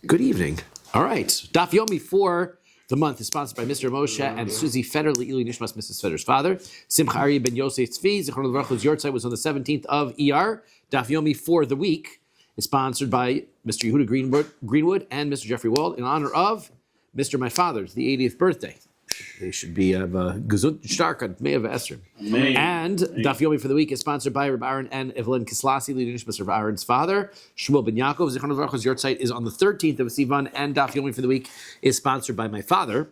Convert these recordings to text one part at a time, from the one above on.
Good evening. All right. Daf Yomi for the month is sponsored by Mr. Moshe and Susie Feder, Le'ili Nishmas, Mrs. Feder's father. Simcha Ari ben Yosef Tzvi, Zichron Levrachos Yortzeit was on the 17th of ER. Daf Yomi for the week is sponsored by Mr. Yehuda Greenwood and Mr. Jeffrey Wald in honor of Mr. My Father's, the 80th birthday. They should be of Gesund Stark on May of Esther. And Daf Yomi for the week is sponsored by Rabbi Aaron and Evelyn Kislasi, leading Mr. Rabbi Aaron's father. Shmuel ben Yaakov, Zichron Levrachos Yortzeit is on the 13th of Sivan, and Daf Yomi for the week is sponsored by my father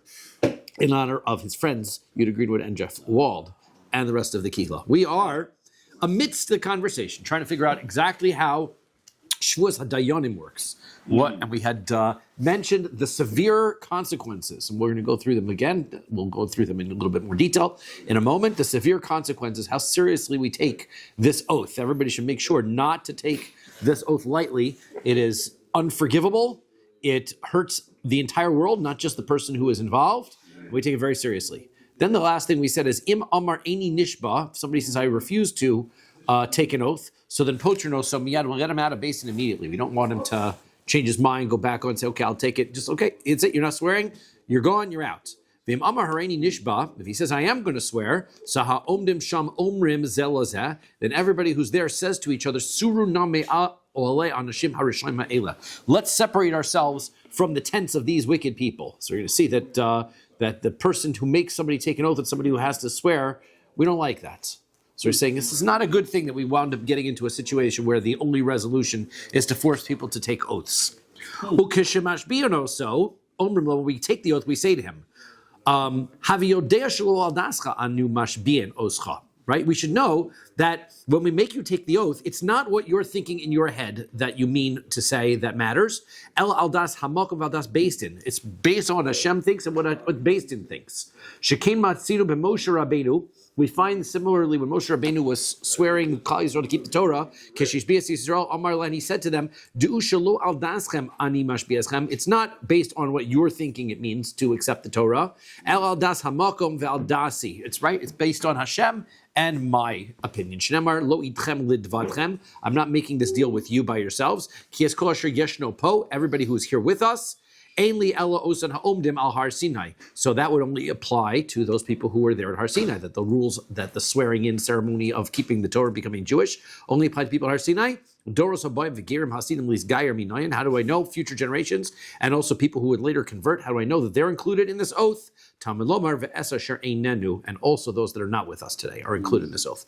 in honor of his friends, Yehuda Greenwood and Jeff Wald, and the rest of the Kihla. We are amidst the conversation, trying to figure out exactly how Shevuos HaDayanim works. And we had mentioned the severe consequences, and we're going to go through them again. We'll go through them in a little bit more detail in a moment. The severe consequences, how seriously we take this oath. Everybody should make sure not to take this oath lightly. It is unforgivable. It hurts the entire world, not just the person who is involved. We take it very seriously. Then the last thing we said is, Im Amar Eini Nishba, if somebody says, I refuse to take an oath, so then Potrino, so miyad, we'll get him out of basin immediately. We don't want him to change his mind, go back on and say, okay, I'll take it. Just, okay, it's it. You're not swearing. You're gone. You're out. V'im amar hareini nishba, if he says, I am going to swear, saha omdim sham omrim zelazeh, then everybody who's there says to each other, suru name'a ole anashim harishim ha'ela. Let's separate ourselves from the tents of these wicked people. So you're going to see that that the person who makes somebody take an oath and somebody who has to swear, we don't like that. So we're saying this is not a good thing that we wound up getting into a situation where the only resolution is to force people to take oaths. So, when we take the oath, we say to him, right? We should know that when we make you take the oath, it's not what you're thinking in your head that you mean to say that matters. It's based on what Hashem thinks and what Beis Din thinks. We find similarly when Moshe Rabbeinu was swearing Kahal Yisrael to keep the Torah, and he said to them, it's not based on what you're thinking it means to accept the Torah. It's right, it's based on Hashem and my opinion. I'm not making this deal with you by yourselves. Everybody who is here with us. So that would only apply to those people who were there at Har Sinai, that the rules, that the swearing in ceremony of keeping the Torah, becoming Jewish, only apply to people at Har Sinai. How do I know future generations and also people who would later convert? How do I know that they're included in this oath? And also those that are not with us today are included in this oath.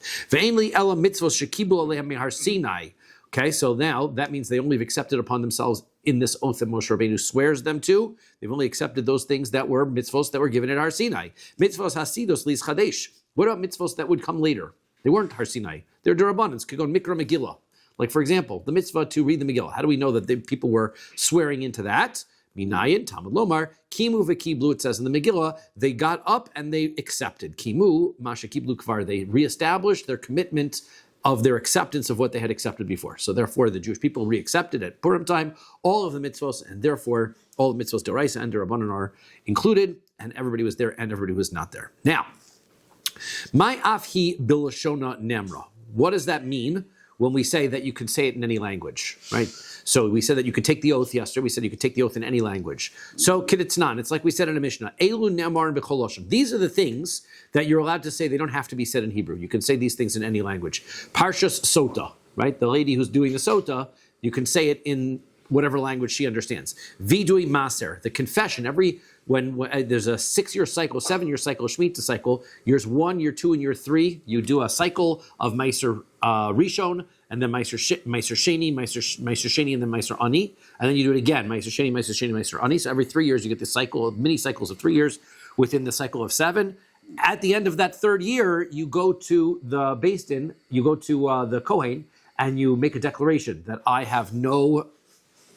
Okay, so now that means they only have accepted upon themselves in this oath that Moshe Rabbeinu swears them to. They've only accepted those things that were mitzvos that were given at Har Sinai. Mitzvos hasidos lis chadesh. What about mitzvos that would come later? They weren't Har Sinai. They're derabbanans. Could go Mikra Megillah. Like, for example, the mitzvah to read the Megillah. How do we know that people were swearing into that? Minayin, Talmud Lomar, Kimu v'kiblu, it says in the Megillah, they got up and they accepted. Kimu, Masha kiblu kvar, they reestablished their commitment of their acceptance of what they had accepted before. So therefore, the Jewish people re-accepted at Purim time all of the mitzvos, and therefore all the mitzvos d'oraisa and d'rabbanan are included, and everybody was there and everybody was not there. Now, my afhi bilashona nemra. What does that mean when we say that you can say it in any language, right? So we said that you could take the oath yesterday. We said you could take the oath in any language. So kiditzanan, it's like we said in a Mishnah. Elu nemar b'chol. These are the things that you're allowed to say. They don't have to be said in Hebrew. You can say these things in any language. Parshas sota, right? The lady who's doing the sota, you can say it in whatever language she understands. Vidui maser, the confession. When there's a 6-year cycle, 7-year cycle, Shemitah cycle, years 1, year 2, and year 3, you do a cycle of Meiser Rishon, and then Meiser Sheni, and then Meiser Ani, and then you do it again, Meiser Sheni, Meiser Ani. So every 3 years you get this cycle of mini cycles of 3 years within the cycle of 7. At the end of that 3rd year, you go to the Beis Din, you go to the Kohen, and you make a declaration that I have no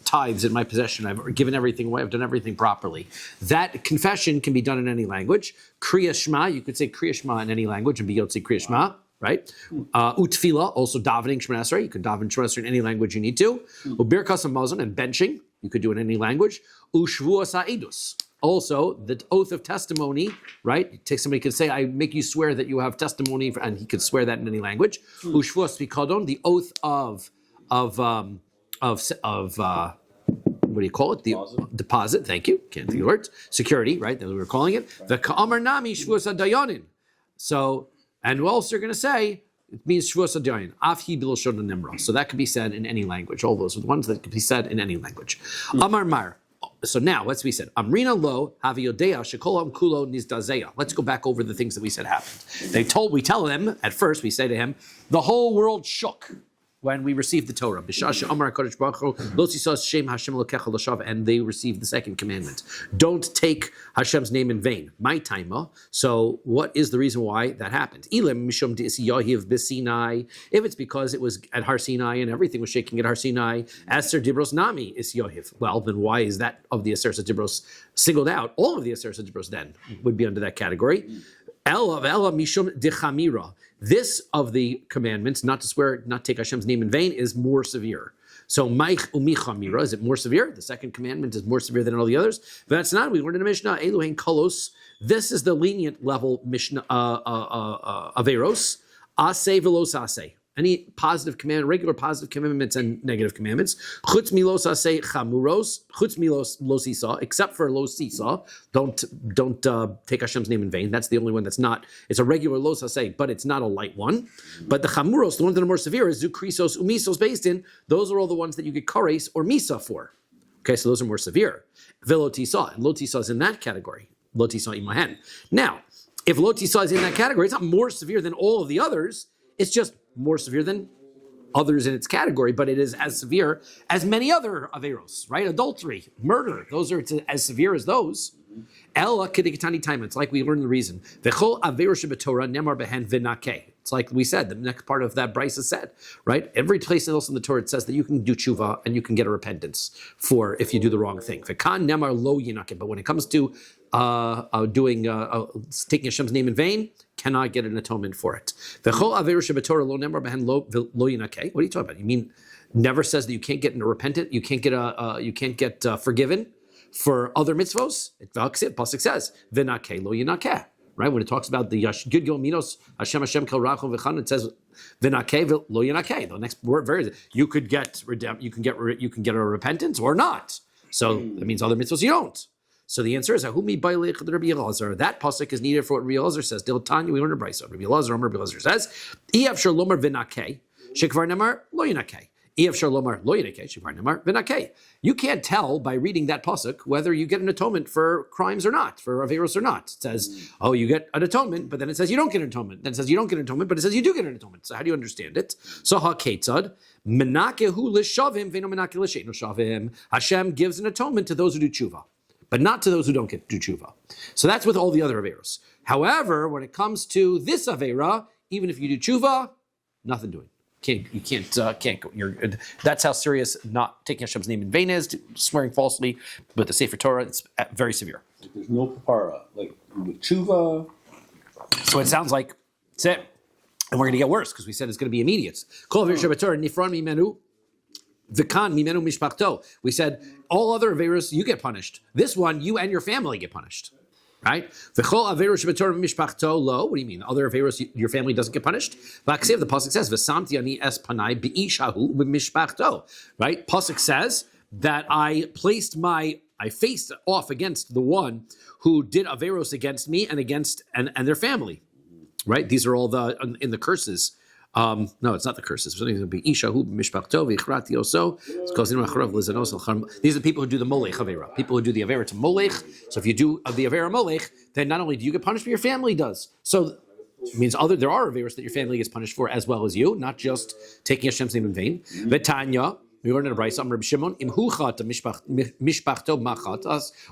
tithes in my possession. I've given everything away. I've done everything properly. That confession can be done in any language. Kriya Shema, you could say Kriya Shema in any language and be able to say Kriya Shema, right? Utfila, also davening Shemona Esrei. You can daven Shemona Esrei in any language you need to. Ubirkas Hamazon, and benching, you could do it in any language. Ushvuos ha'edus. Also, the oath of testimony, right? Somebody could say, I make you swear that you have testimony, and he could swear that in any language. Ushvuos pikadon, the oath of what do you call it? The deposit. Thank you. Can't think of the words. Security, right? That's what we were calling it. The ka'amar nami Shevuos hadayanin. So, and what else you're going to say? It means Shevuos hadayanin. Af hi b'lashon nimra. So that could be said in any language. All those are the ones that could be said in any language. Amar mar. So now, what's we said? Amrina lo haviyodea shekolam kulo nizdazeya. Let's go back over the things that we said happened. We tell them, at first, we say to him, the whole world shook when we received the Torah. And they received the second commandment. Don't take Hashem's name in vain. My taima. So what is the reason why that happened? If it's because it was at Har Sinai and everything was shaking at Har Sinai, Aser Dibros Nami is Yohiv. Well, then why is that of the Aser Dibros singled out? All of the Aser Dibros then would be under that category. Ella mishum dechamira. This of the commandments, not to swear, not take Hashem's name in vain, is more severe. So, maich umichamira, is it more severe? The second commandment is more severe than all the others. But that's not. We learned in the Mishnah, Eluhein kolos. This is the lenient level Mishnah averos. Ase velos ase. Any positive command, regular positive commandments and negative commandments. Chutz milos ase chamuros. Chutz milos lo sisa, except for lo sisa. Don't take Hashem's name in vain. That's the only one that's not. It's a regular lo ase, but it's not a light one. But the chamuros, the ones that are more severe, is zukrisos umisos based in. Those are all the ones that you get kares or misa for. Okay, so those are more severe. Velotisa, and lotisa is in that category. Lotisa imahen. Now, if lotisa is in that category, it's not more severe than all of the others. It's just more severe than others in its category, but it is as severe as many other averos, right? Adultery, murder, those are as severe as those. Ella kedigitani time. It's like we learned the reason. V'chol avero shebetorah nemar behen v'nakeh. It's like we said, the next part of that Bryce is said, right? Every place else in the Torah it says that you can do tshuva and you can get a repentance for if you do the wrong thing. V'kan nemar lo yinakeh. But when it comes to taking Hashem's name in vain, cannot get an atonement for it. V'chol avero shebetorah lo nemar behen lo yinakeh. What are you talking about? You mean never says that you can't get a repentant, you can't get forgiven for other mitzvos? Pasuk says, "V'nakeh lo yinakeh." Right, when it talks about the Gid Gil Minos Hashem Kel Rachel V'Chan, it says "V'nakeh lo yinakeh." The next word, you can get a repentance or not. So that means other mitzvos you don't. So the answer is Ahumi Bailich Rabbi Elazar. That pasuk is needed for what Rabbi Elazar says. Dil Tanya, we learn a brayso. Rabbi Elazar says, "Iav shel lomar v'nakeh shekvar namar lo yinakeh." You can't tell by reading that pasuk whether you get an atonement for crimes or not, for averos or not. It says, oh, you get an atonement, but then it says you don't get an atonement. Then it says you don't get an atonement, but it says you do get an atonement. So how do you understand it? So ha-ketzad, menakehu l'shavim v'eno menake l'she'no shavim. Hashem gives an atonement to those who do tshuva, but not to those who don't do tshuva. So that's with all the other averos. However, when it comes to this avera, even if you do tshuva, nothing doing. You can't go. That's how serious not taking Hashem's name in vain is, swearing falsely with the Sefer Torah. It's very severe. There's no kapara, like with tshuva. So it sounds like that's it, and we're going to get worse because we said it's going to be immediate. We said all other averos you get punished. This one, you and your family get punished. Right? What do you mean? Other averos, your family doesn't get punished? The pasuk says, right? Pasuk says that I faced off against the one who did averos against me and against and their family. Right? These are all in the curses. No, it's not the curses. These are the people who do the molech avera. People who do the avera to molech. So if you do the avera molech, then not only do you get punished, but your family does. So it means there are averas that your family gets punished for as well as you, not just taking Hashem's name in vain. V'tanya, we learned in a brayso, Rabbi Shimon,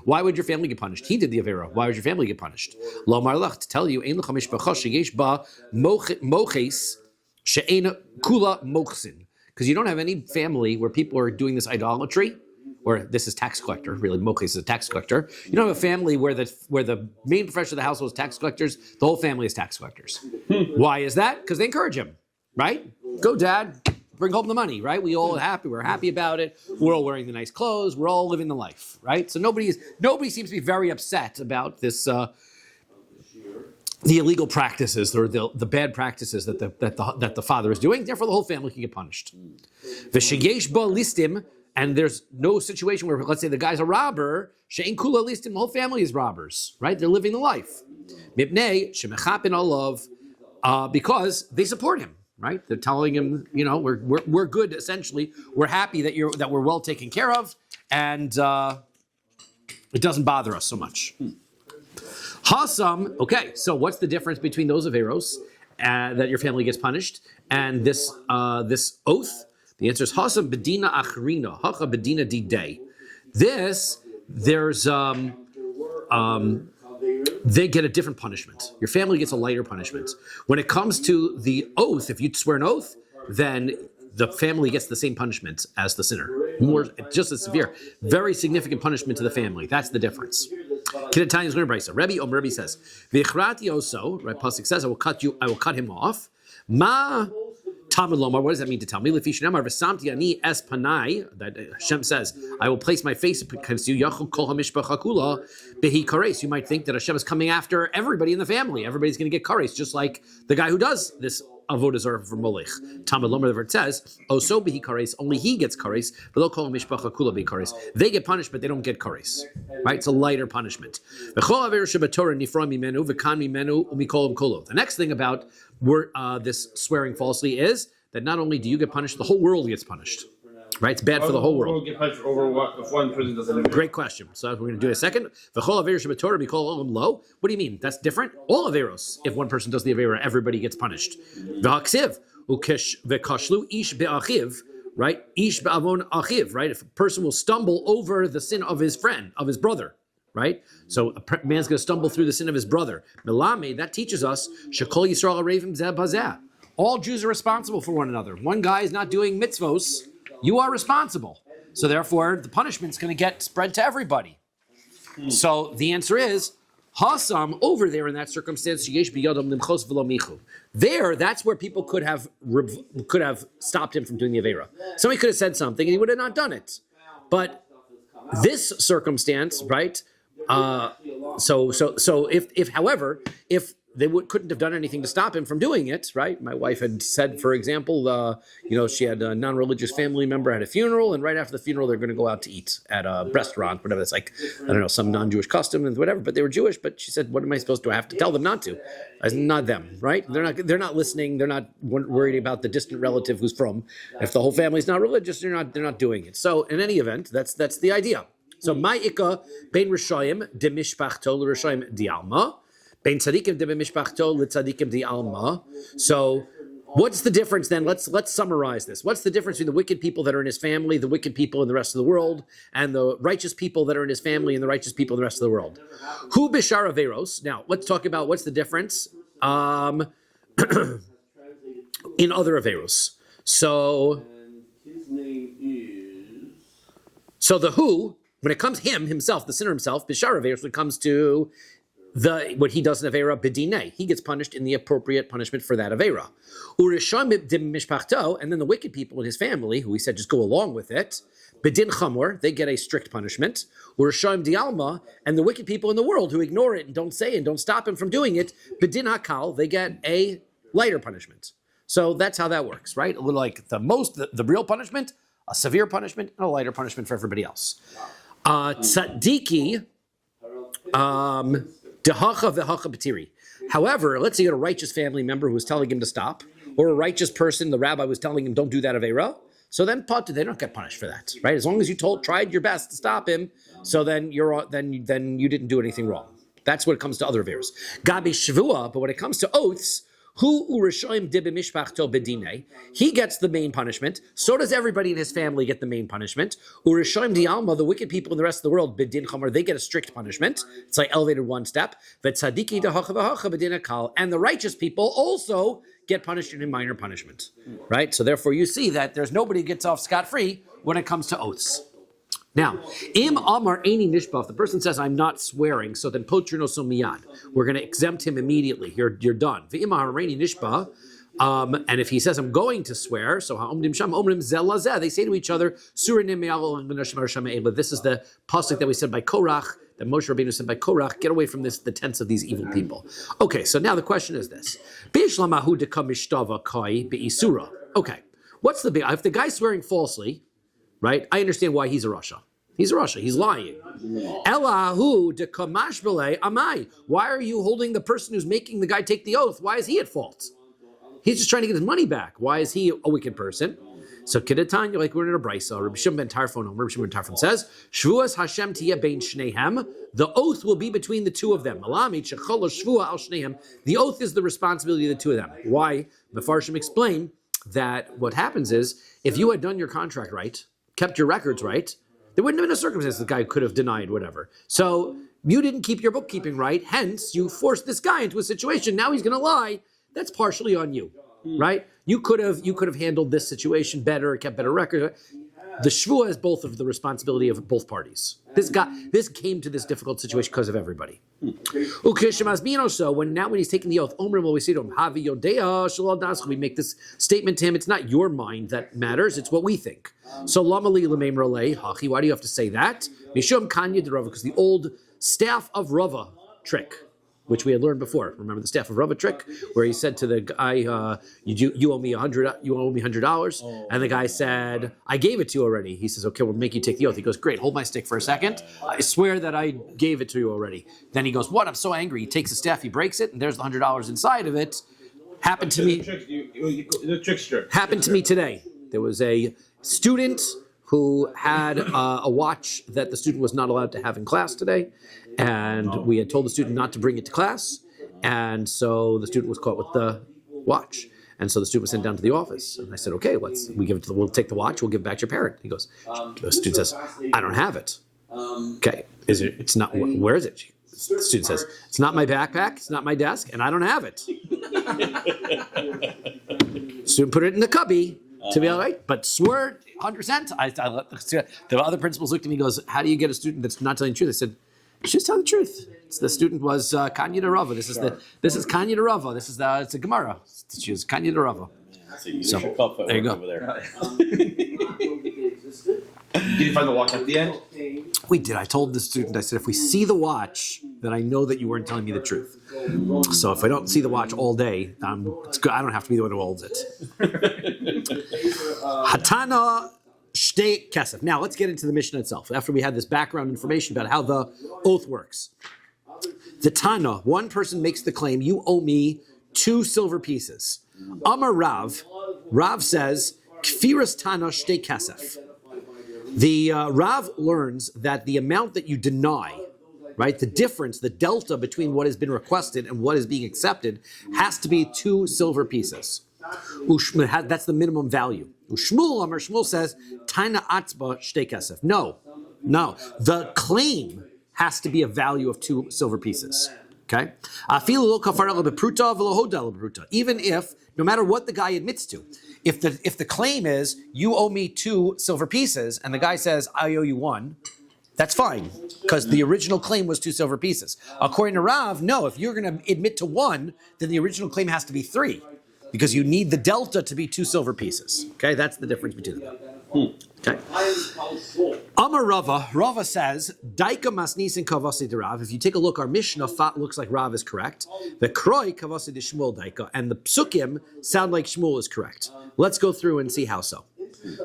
why would your family get punished? He did the avera. Why would your family get punished? Lo marlach, to tell you, ein l'cha mishpacha sheyesh ba moches she'ena kula mochsin, because you don't have any family where people are doing this idolatry, or this is tax collector. Really, moches is a tax collector. You don't have a family where the main profession of the household is tax collectors. The whole family is tax collectors. Why is that? Because they encourage him, right? Go, Dad. Bring home the money, right? We all happy. We're happy about it. We're all wearing the nice clothes. We're all living the life, right? So nobody seems to be very upset about this, the illegal practices or the bad practices that the father is doing. Therefore, the whole family can get punished. V'sheyesh ba listim and there's no situation where, let's say, the guy's a robber. She'ein kula listim, the whole family is robbers, right? They're living the life. Mipnei shemechapin olav, because they support him, right? They're telling him, we're good. Essentially, we're happy that we're well taken care of, and it doesn't bother us so much. Hasam. Okay, so what's the difference between those averos that your family gets punished and this oath? The answer is Hasam bedina achrina, hacha bedina didei. This, there's they get a different punishment. Your family gets a lighter punishment. When it comes to the oath, if you swear an oath, then the family gets the same punishment as the sinner. More, just as severe. Very significant punishment to the family. That's the difference. Kidatani's learned Brisa. Rabbi says, V'ichrati oso, right, Pasuk says, I will cut him off. Ma Talmud Lomar, what does that mean to tell me? Lefi Shnamar v'samti ani es panai, that Hashem says, I will place my face against you, Yachol kol hamishpacha kula behi kares. You might think that Hashem is coming after everybody in the family. Everybody's going to get kares, just like the guy who does this avodah zarah for Molech. Talmud Lomar, the word says, Oso behi kares, only he gets kares, v'lo kol hamishpacha kula behi kares. They get punished, but they don't get kares. Right? It's a lighter punishment. V'chol aver shebatorah nifra mimenu v'kan mimenu umikolam kolo. The next thing about this swearing falsely is that not only do you get punished, the whole world gets punished. Right? It's bad for the whole world. Get punished over what if one person doesn't. Great question. So we're going to do it in a second. What do you mean? That's different? All averos. If one person does the avera, everybody gets punished. Right? Ish be'avon achiv. Right? If a person will stumble over the sin of his friend, of his brother. Right? So a man's going to stumble through the sin of his brother. Milame, that teaches us, Shekol Yisrael Arevim Zeh Bazeh. All Jews are responsible for one another. One guy is not doing mitzvos, you are responsible. So therefore, the punishment's going to get spread to everybody. So the answer is, Hasam, over there in that circumstance, Yesh biyadam limchos v'lo michu. There, that's where people could have stopped him from doing the Avera. Somebody could have said something and he would have not done it. But this circumstance, right? So if they couldn't have done anything to stop him from doing it, right? My wife had said, for example, she had a non-religious family member at a funeral, and right after the funeral, they're going to go out to eat at a restaurant, whatever. It's like, I don't know, some non-Jewish custom and whatever. But they were Jewish. But she said, "What am I supposed to have to tell them not to?" I said, "Not them, right? They're not listening. They're not worried about the distant relative who's from. If the whole family's not religious, they're not doing it." So in any event, that's the idea. So ma'ika bein rishayim de mishpachto l'rishayim di alma. Bein tzadikim de mishpachto l'tzadikim di alma. So, what's the difference then? Let's summarize this. What's the difference between the wicked people that are in his family, the wicked people in the rest of the world, and the righteous people that are in his family and the righteous people in the rest of the world? Hu bishar averos. Now, let's talk about what's the difference in other averos. So the who, when it comes himself, the sinner himself, bishar averos, when it comes to what he does in Avera, bedinei, he gets punished in the appropriate punishment for that Avera. Urisham mishpachto, and then the wicked people in his family, who he said just go along with it, bedin chamor, they get a strict punishment. Urisham dialma, and the wicked people in the world who ignore it and don't say and don't stop him from doing it, bedin hakal, they get a lighter punishment. So that's how that works, right? A little like the real punishment, a severe punishment, and a lighter punishment for everybody else. Tzadiki, however, let's say you had a righteous family member who was telling him to stop, or a righteous person, the rabbi was telling him don't do that avera. So then they don't get punished for that, right? As long as you tried your best to stop him, so then then you didn't do anything wrong. That's what it comes to other averas. Gabi shvua, but when it comes to oaths, Hu urishayim dibe mishpachto bedine. He gets the main punishment. So does everybody in his family get the main punishment. Urishayim dialma, the wicked people in the rest of the world, bedin chamar, they get a strict punishment. It's like elevated one step. V'tzadiki dahacha v'hacha bedin akal, and the righteous people also get punished in a minor punishment, right? So therefore, you see that there's nobody gets off scot-free when it comes to oaths. Now, im amar eini nishbah, if the person says, I'm not swearing, so then potrino so miyad. We're going to exempt him immediately. You're done. V'im amar eini nishbah, and if he says, I'm going to swear, so ha'omdim sham omrim zelazeh, they say to each other, surinim me'alol v'nashim arasham e'ela. This is the pasuk that we said by Korach, that Moshe Rabbeinu said by Korach, get away from the tents of these evil people. Okay, so now the question is this. B'ishlamahu deka mishtava kai be'isura. Okay, what's the big, if the guy's swearing falsely, right? I understand why he's a Rasha. He's a Rasha. He's lying. Elahu de kamash b'lei amai. Why are you holding the person who's making the guy take the oath? Why is he at fault? He's just trying to get his money back. Why is he a wicked person? So Kedatan, you're like, we're in a brisa. Rabbi Shimon ben Tarfon says, Shevuos Hashem tiyeh bein shnehem. The oath will be between the two of them. The oath is the responsibility of the two of them. Why? Mefarshim explain that what happens is, if you had done your contract right, kept your records right, there wouldn't have been a circumstance the guy could have denied whatever. So you didn't keep your bookkeeping right, hence you forced this guy into a situation. Now he's going to lie. That's partially on you, right? You could have handled this situation better, kept better record. The shvua is both of the responsibility of both parties. This came to this difficult situation because of everybody. So when he's taking the oath, we say to him, we make this statement to him. It's not your mind that matters; it's what we think. So why do you have to say that? Because the old staff of Rava trick, which we had learned before. Remember the staff of Rabbi trick, where he said to the guy, "You owe me $100, and the guy said, "I gave it to you already." He says, "Okay, we'll make you take the oath." He goes, "Great, hold my stick for a second. I swear that I gave it to you already." Then he goes, "What? I'm so angry." He takes the staff, he breaks it, and there's the $100 inside of it. Happened to me. The trickster. Happened to me today. There was a student who had a watch that the student was not allowed to have in class today. And we had told the student not to bring it to class. And so the student was caught with the watch. And so the student was sent down to the office. And I said, okay, we'll take the watch, we'll give it back to your parent. He goes, the student says, I don't have it. Okay, it's not, where is it? The student says, it's not my backpack, it's not my desk, and I don't have it. Student put it in the cubby to be all right, but swore 100%. I let the other principals looked at me and goes, how do you get a student that's not telling the truth? I said, she's telling the truth. The student was Kanya de Rava. This is Kanya de Rava. It's a Gemara. She was Kanya de Rava. So there you go. Over there. Did you find the watch at the end? We did. I told the student, I said, if we see the watch, then I know that you weren't telling me the truth. So if I don't see the watch all day, it's good. I don't have to be the one who holds it. Hatana Shtei Kesef. Now let's get into the Mishnah itself. After we had this background information about how the oath works. The Tana, one person makes the claim, you owe me 2 silver pieces. Amar Rav says, Kfiras Tana Shtei Kesef. The Rav learns that the amount that you deny, right, the difference, the delta between what has been requested and what is being accepted has to be 2 silver pieces. That's the minimum value. Shmuel says, Taina atzba shtei kesef. No. The claim has to be a value of 2 silver pieces. Okay? Even if, no matter what the guy admits to, if the claim is, you owe me 2 silver pieces, and the guy says, I owe you 1, that's fine, because the original claim was 2 silver pieces. According to Rav, no, if you're going to admit to 1, then the original claim has to be 3. Because you need the delta to be 2 silver pieces. Okay, that's the difference between them. Okay. Amar Rava says, Daika masnisin kavasi de Rav. If you take a look, our Mishnah looks like Rav is correct. The Kroi kavasi de Shmuel Daika, and the Psukim sound like Shmuel is correct. Let's go through and see how so.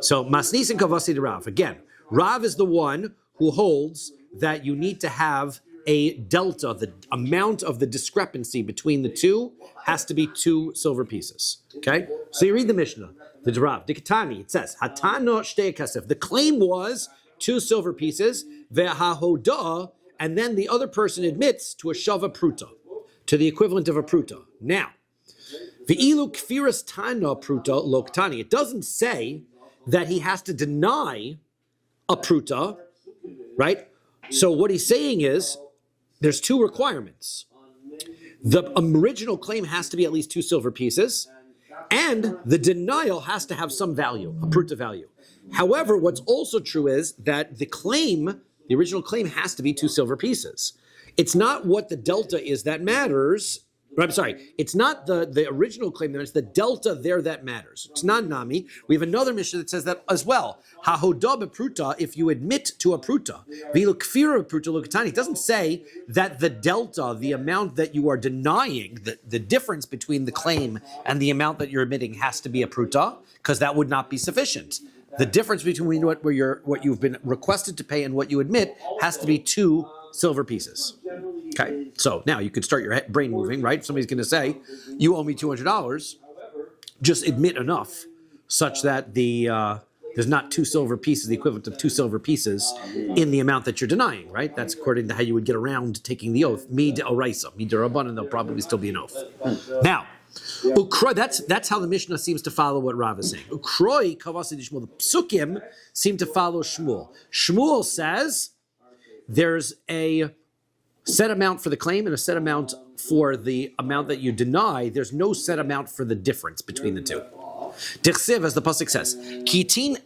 So masnisin kavasi de Rav. Again, Rav is the one who holds that you need to have a delta, the amount of the discrepancy between the two has to be 2 silver pieces. Okay? So you read the Mishnah, the Rav, Dikatani, it says, Hatano shtei kasef. The claim was 2 silver pieces, ve'hahoda, and then the other person admits to a shava pruta, to the equivalent of a pruta. Now, ve'ilu kfiras tana pruta loktani. It doesn't say that he has to deny a pruta, right? So what he's saying is, there's 2 requirements. The original claim has to be at least 2 silver pieces, and the denial has to have some value, a pruta value. However, what's also true is that the original claim has to be 2 silver pieces. It's not what the delta is that matters. I'm sorry, it's not the original claim that matters, it's the delta there that matters. It's not nami. We have another Mishnah that says that as well. Hahoda bepruta, if you admit to a pruta. V'ilukfira bepruta lokatani. It doesn't say that the delta, the amount that you are denying, the difference between the claim and the amount that you're admitting has to be a pruta, because that would not be sufficient. the difference between what you've been requested to pay and what you admit has to be 2 silver pieces. Okay, so now you could start your brain moving, right? If somebody's going to say, you owe me $200, just admit enough such that there's not 2 silver pieces, the equivalent of 2 silver pieces in the amount that you're denying, right? That's according to how you would get around taking the oath. Mi de oraisa, mi de rabbanan, there'll probably still be an oath. Now, that's how the Mishnah seems to follow what Rav is saying. Ukroi kavasi Shmuel. The psukim seem to follow Shmuel. Shmuel says there's a set amount for the claim and a set amount for the amount that you deny. There's no set amount for the difference between the two. Dichsiv, as the pasuk says, Kitain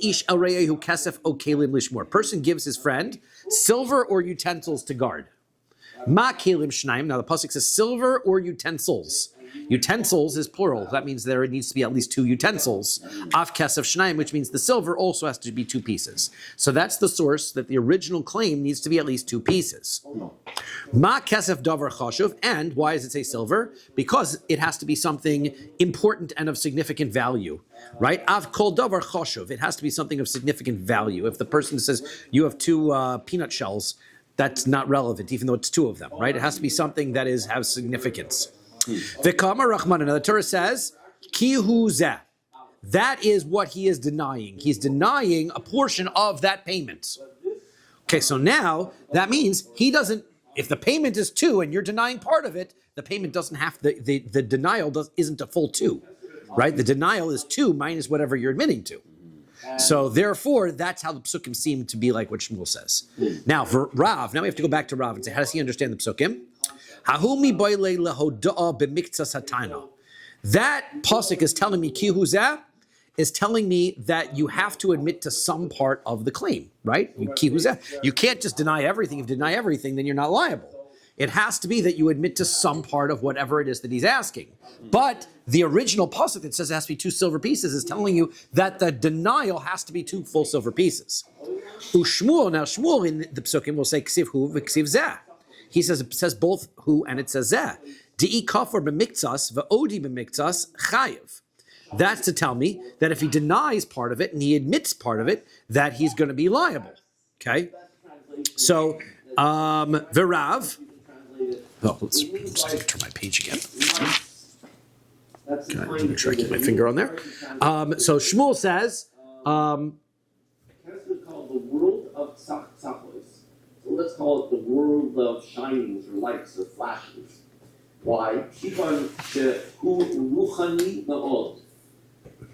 ish el reyehu kesef o kelim lishmor. Person gives his friend silver or utensils to guard. Ma kelim shnaim. Now the pasuk says silver or utensils. Utensils is plural. That means there needs to be at least 2 utensils. Af kesef shnaim, which means the silver also has to be 2 pieces. So that's the source that the original claim needs to be at least 2 pieces. Ma kesef davar chashuv. And why does it say silver? Because it has to be something important and of significant value, right? Av kol davar chashuv. It has to be something of significant value. If the person says you have 2 peanut shells, that's not relevant, even though it's 2 of them, right? It has to be something that has significance. V'kama Rahman, and the Torah says, Ki hu zeh. That is what he is denying. He's denying a portion of that payment. Okay, so now that means he doesn't. If the payment is 2 and you're denying part of it, the payment doesn't have the denial isn't a full 2, right? The denial is 2 minus whatever you're admitting to. So therefore, that's how the psukim seem to be like what Shmuel says. Now for Rav, now we have to go back to Rav and say, how does he understand the psukim? That pasuk is telling me, ki huzeh, is telling me that you have to admit to some part of the claim, right? Ki huzeh. You can't just deny everything. If you deny everything, then you're not liable. It has to be that you admit to some part of whatever it is that he's asking. But the original pasuk that says it has to be 2 silver pieces is telling you that the denial has to be 2 full silver pieces. Ushmuel, now Shmuel in the psukim will say ksiv hu v'ksiv zeh. He says it says both hu and it says zeh. Di'i kafar b'miktsas v'odi b'miktsas chayiv. That's to tell me that if he denies part of it and he admits part of it, that he's going to be liable. Okay? So, v'rav. Oh, let's turn my page again. Okay, make sure I keep my finger on there. So Shmuel says, It's called the world of Tzachos. So let's call it the world of shinings or lights or flashes. Why?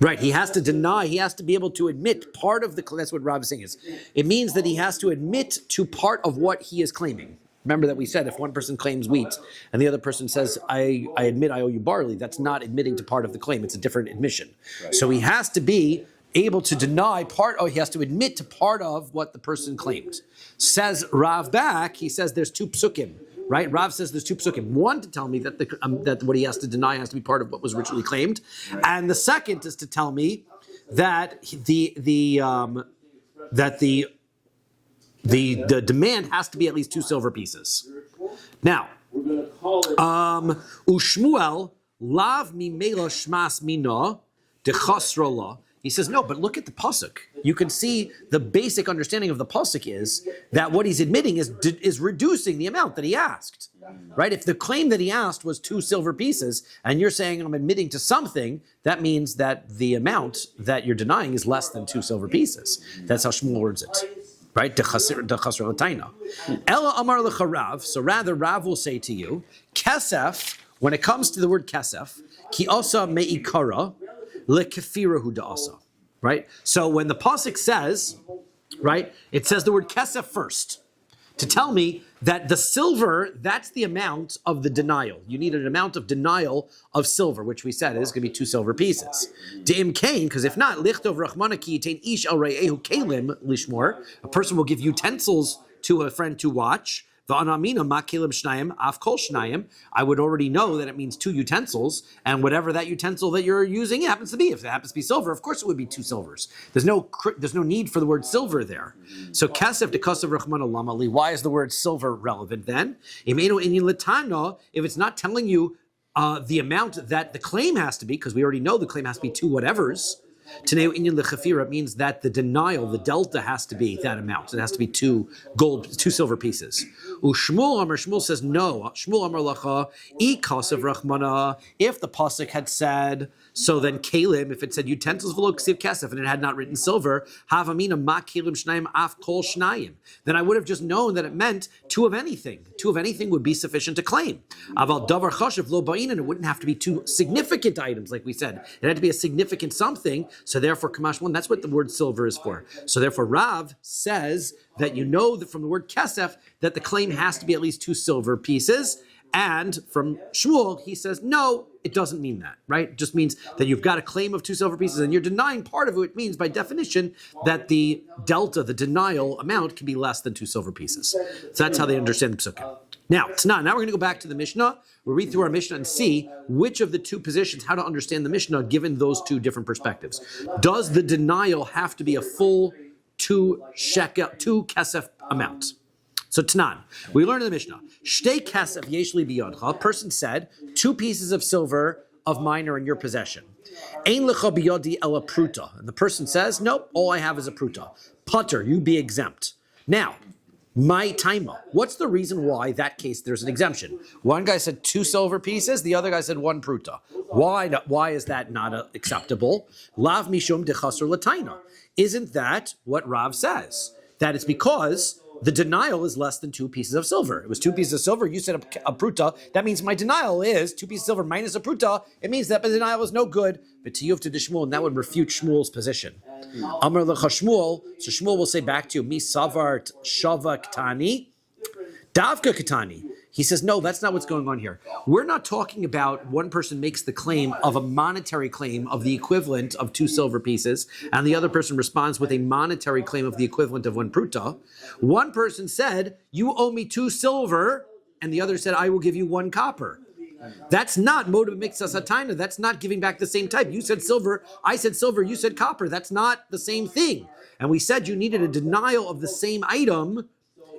Right, he has to deny, he has to be able to admit part of the, that's what Rob is saying is, it means that he has to admit to part of what he is claiming. Remember that we said if one person claims wheat and the other person says, I admit I owe you barley, that's not admitting to part of the claim, it's a different admission. Right. So he has to be able to deny part, he has to admit to part of what the person claimed. Says Rav back, he says there's 2 psukim, right? Rav says there's 2 psukim. One to tell me that that what he has to deny has to be part of what was originally claimed. And the second is to tell me that the demand has to be at least 2 silver pieces. Now, Ushmuel lav mimela shmas mina dechasrola. He says, no, but look at the pasuk. You can see the basic understanding of the pasuk is that what he's admitting is reducing the amount that he asked, right? If the claim that he asked was 2 silver pieces, and you're saying I'm admitting to something, that means that the amount that you're denying is less than 2 silver pieces. That's how Shmuel words it, right? Ella amar lecha Rav. So rather, Rav will say to you, kesef. When it comes to the word kesef, ki asa meikara. Right? So when the pasuk says, right, it says the word kesef first to tell me that the silver, that's the amount of the denial. You need an amount of denial of silver, which we said is going to be 2 silver pieces. De'im kain, because if not, lichtov rachmana ki yitain ish al re'ehu kelim lishmor, a person will give utensils to a friend to watch. I would already know that it means 2 utensils, and whatever that utensil that you're using happens to be. If it happens to be silver, of course it would be 2 silvers. There's no need for the word silver there. So kasef de kasav rachmana lamali. Why is the word silver relevant then? If it's not telling you the amount that the claim has to be, because we already know the claim has to be 2 whatevers. Taneu inyan lechafira means that the denial, the delta, has to be that amount. It has to be two silver pieces. Shmuel says no. Shmuel Amar Lacha, I kasav rachmana. If the pasuk had said, so then kalim, if it said utensils v'lo ksiv kesef, and it had not written silver, havamina ma kalim shnayim af kol shnayim, then I would have just known that it meant two of anything. Two of anything would be sufficient to claim. Aval davar chashav lo ba'in, and it wouldn't have to be two significant items, like we said. It had to be a significant something. So therefore, kamash one, that's what the word silver is for. So therefore, Rav says that you know that from the word kesef that the claim has to be at least two silver pieces. And from Shmuel, he says, no, it doesn't mean that, right? It just means that you've got a claim of two silver pieces and you're denying part of it. It means by definition that the delta, the denial amount can be less than two silver pieces. So that's how they understand the psukkah. Now we're going to go back to the Mishnah. We'll read through our Mishnah and see which of the two positions, how to understand the Mishnah given those two different perspectives. Does the denial have to be a full two kesef amount? So Tanan, we learned in the Mishnah, Shtei kesef yeshli biyadcha, a person said, 2 pieces of silver of mine are in your possession. Ein lecha biyadi ela pruta. And the person says, nope, all I have is a pruta. Putter, you be exempt. Now, my taima, what's the reason why that case there's an exemption? One guy said 2 silver pieces, the other guy said 1 pruta. Why is that not acceptable? Lav mishum dechasur lataina. Isn't that what Rav says? That it's because the denial is less than 2 pieces of silver. It was 2 pieces of silver. You said a pruta. That means my denial is 2 pieces of silver minus a pruta. It means that my denial is no good. But to you to the Shmuel, and that would refute Shmuel's position. Amar lecha Shmuel. So Shmuel will say back to you, Mi savart shava ktani, davka ktani. He says, no, that's not what's going on here. We're not talking about one person makes the claim of a monetary claim of the equivalent of 2 silver pieces, and the other person responds with a monetary claim of the equivalent of 1 pruta. One person said, you owe me 2 silver, and the other said, I will give you 1 copper. That's not motive mixas hataina. That's not giving back the same type. You said silver, I said silver, you said copper. That's not the same thing. And we said you needed a denial of the same item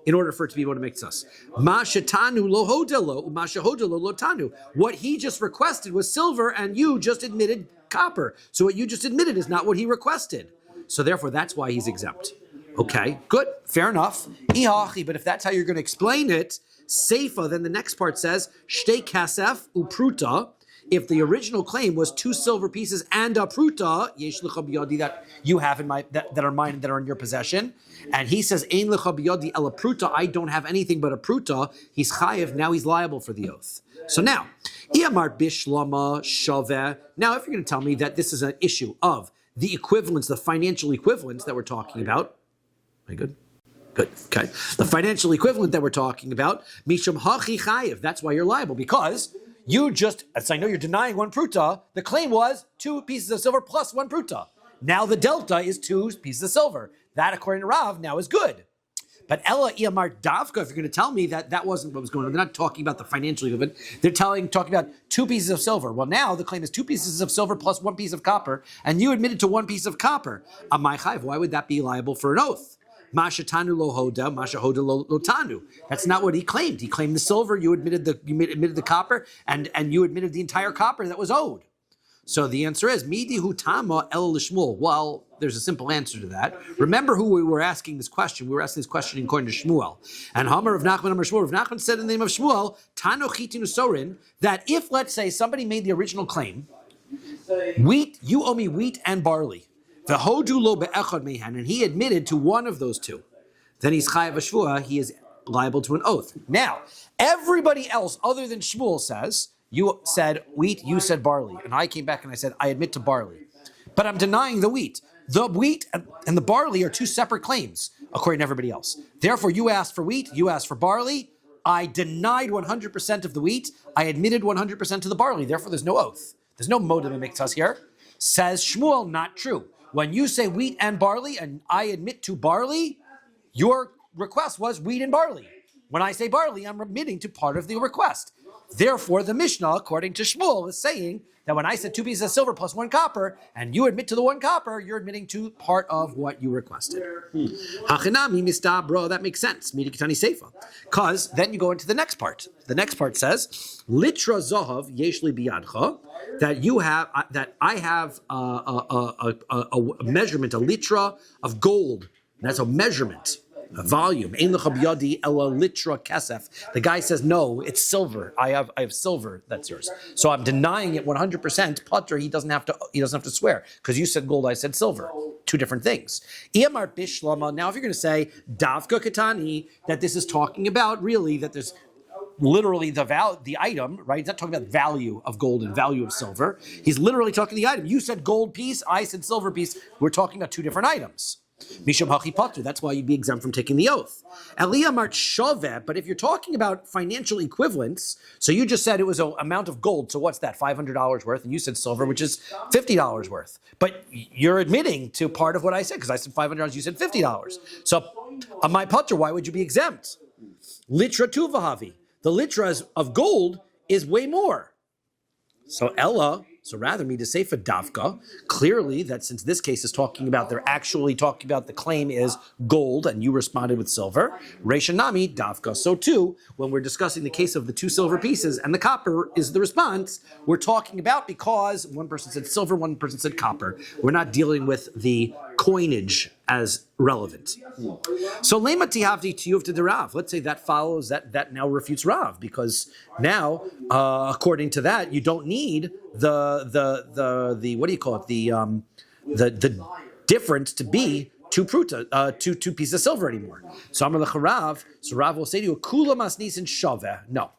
in order for it to be able to make us. Ma shetanu lo hodelo, ma shehodelo lo tanu. What he just requested was silver, and you just admitted copper. So what you just admitted is not what he requested. So therefore, that's why he's exempt. Okay, good, fair enough. But if that's how you're going to explain it, seifa, then the next part says, shtei kasef upruta. If the original claim was 2 silver pieces and a pruta, yesh lecha biyadi, that you have in my that are mine, that are in your possession, and he says ein lecha biyadi ela pruta, I don't have anything but a pruta, he's chayev, now he's liable for the oath. So now, iamar bishlama shaveh. Now, if you're going to tell me that this is an issue of the equivalence, the financial equivalence that we're talking about, very good. Good. Okay. The financial equivalent that we're talking about, mishum hachi chayev. That's why you're liable, because you just, as I know you're denying 1 pruta, the claim was 2 pieces of silver plus 1 pruta. Now the delta is 2 pieces of silver. That, according to Rav, now is good. But Ella Iamar Davka, if you're going to tell me that that wasn't what was going on, they're not talking about the financial equivalent. They're talking about 2 pieces of silver. Well, now the claim is 2 pieces of silver plus 1 piece of copper, and you admitted to 1 piece of copper. Amai chayv, why would that be liable for an oath? Mashatanu lo hoda, masha hoda lo tanu. That's not what he claimed. He claimed the silver. You admitted the copper, and you admitted the entire copper that was owed. So the answer is midi hutama el lishmuel. Well, there's a simple answer to that. Remember who we were asking this question. We were asking this question according to Shmuel. And Hamar of Nachman Amar Shmuel. Rav Nachman said in the name of Shmuel, Tano chitinu sorin, that if, let's say, somebody made the original claim, wheat, you owe me wheat and barley. The hodu lo be'echad mehan, and he admitted to one of those 2. Then he's chayav shvua, he is liable to an oath. Now, everybody else other than Shmuel says, you said wheat, you said barley. And I came back and I said, I admit to barley. But I'm denying the wheat. The wheat and the barley are 2 separate claims, according to everybody else. Therefore, you asked for wheat, you asked for barley. I denied 100% of the wheat. I admitted 100% to the barley. Therefore, there's no oath. There's no motive that makes us here. Says Shmuel, not true. When you say wheat and barley, and I admit to barley, your request was wheat and barley. When I say barley, I'm admitting to part of the request. Therefore, the Mishnah, according to Shmuel, is saying that when I said 2 pieces of silver plus 1 copper, and you admit to the 1 copper, you're admitting to part of what you requested. Hachinami mistabro, that makes sense. Midikitani seifa. Because then you go into the next part. The next part says, Litra zohav yeshli biyadcha, that you have, that I have a measurement, a litra of gold. That's a measurement. A volume. Ein lecha biyadi ela litra kesef. The guy says, no, it's silver. I have silver. That's yours. So I'm denying it 100%. Putter, he doesn't have to swear because you said gold, I said silver. 2 different things. Iyamar bishlama. Now, if you're going to say davka katani, that this is talking about really that there's literally the item, right? He's not talking about value of gold and value of silver. He's literally talking the item. You said gold piece, I said silver piece. We're talking about 2 different items. Mishum hachi patur. That's why you'd be exempt from taking the oath. Aliyah mart shaveh. But if you're talking about financial equivalents, so you just said it was an amount of gold. So what's that? $500 worth, and you said silver, which is $50 worth. But you're admitting to part of what I said because I said $500, you said $50. So on my patur, why would you be exempt? Litra tuvahavi. The litra of gold is way more. So Ella. So rather me to say for davka, clearly that since this case is talking about, they're actually talking about the claim is gold and you responded with silver, Reishanami davka. So too, when we're discussing the case of the 2 silver pieces and the copper is the response, we're talking about because one person said silver, one person said copper. We're not dealing with the coinage as relevant. So lema tihavti tiyuv to the Rav. Let's say that follows, that now refutes Rav, because now, according to that, you don't need the what do you call it? The difference to be 2 pruta, two pieces of silver anymore. So Amar lecha Rav, so Rav will say to you, kula masnis and shaveh. No.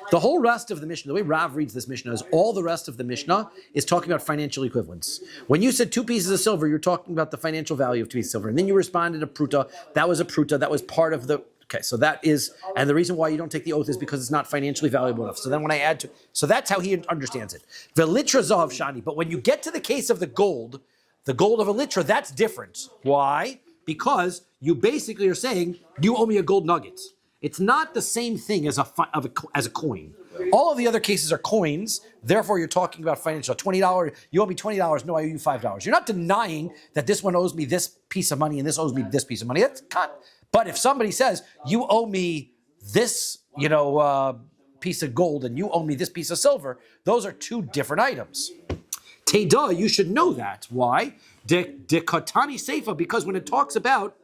The whole rest of the Mishnah, the way Rav reads this Mishnah is all the rest of the Mishnah is talking about financial equivalence. When you said 2 pieces of silver, you're talking about the financial value of 2 pieces of silver. And then you responded a pruta. That was a pruta. That was part of the... Okay, so that is... And the reason why you don't take the oath is because it's not financially valuable enough. So then when I add to... So that's how he understands it. The litra zahav shani. But when you get to the case of the gold of a litra, that's different. Why? Because you basically are saying, you owe me a gold nugget. It's not the same thing as a coin. All of the other cases are coins. Therefore, you're talking about financial. $20, you owe me $20. No, I owe you $5. You're not denying that this one owes me this piece of money and this owes me this piece of money. That's cut. But if somebody says you owe me this, piece of gold and you owe me this piece of silver, those are 2 different items. Teda, you should know that. Why? De katani seifa, because when it talks about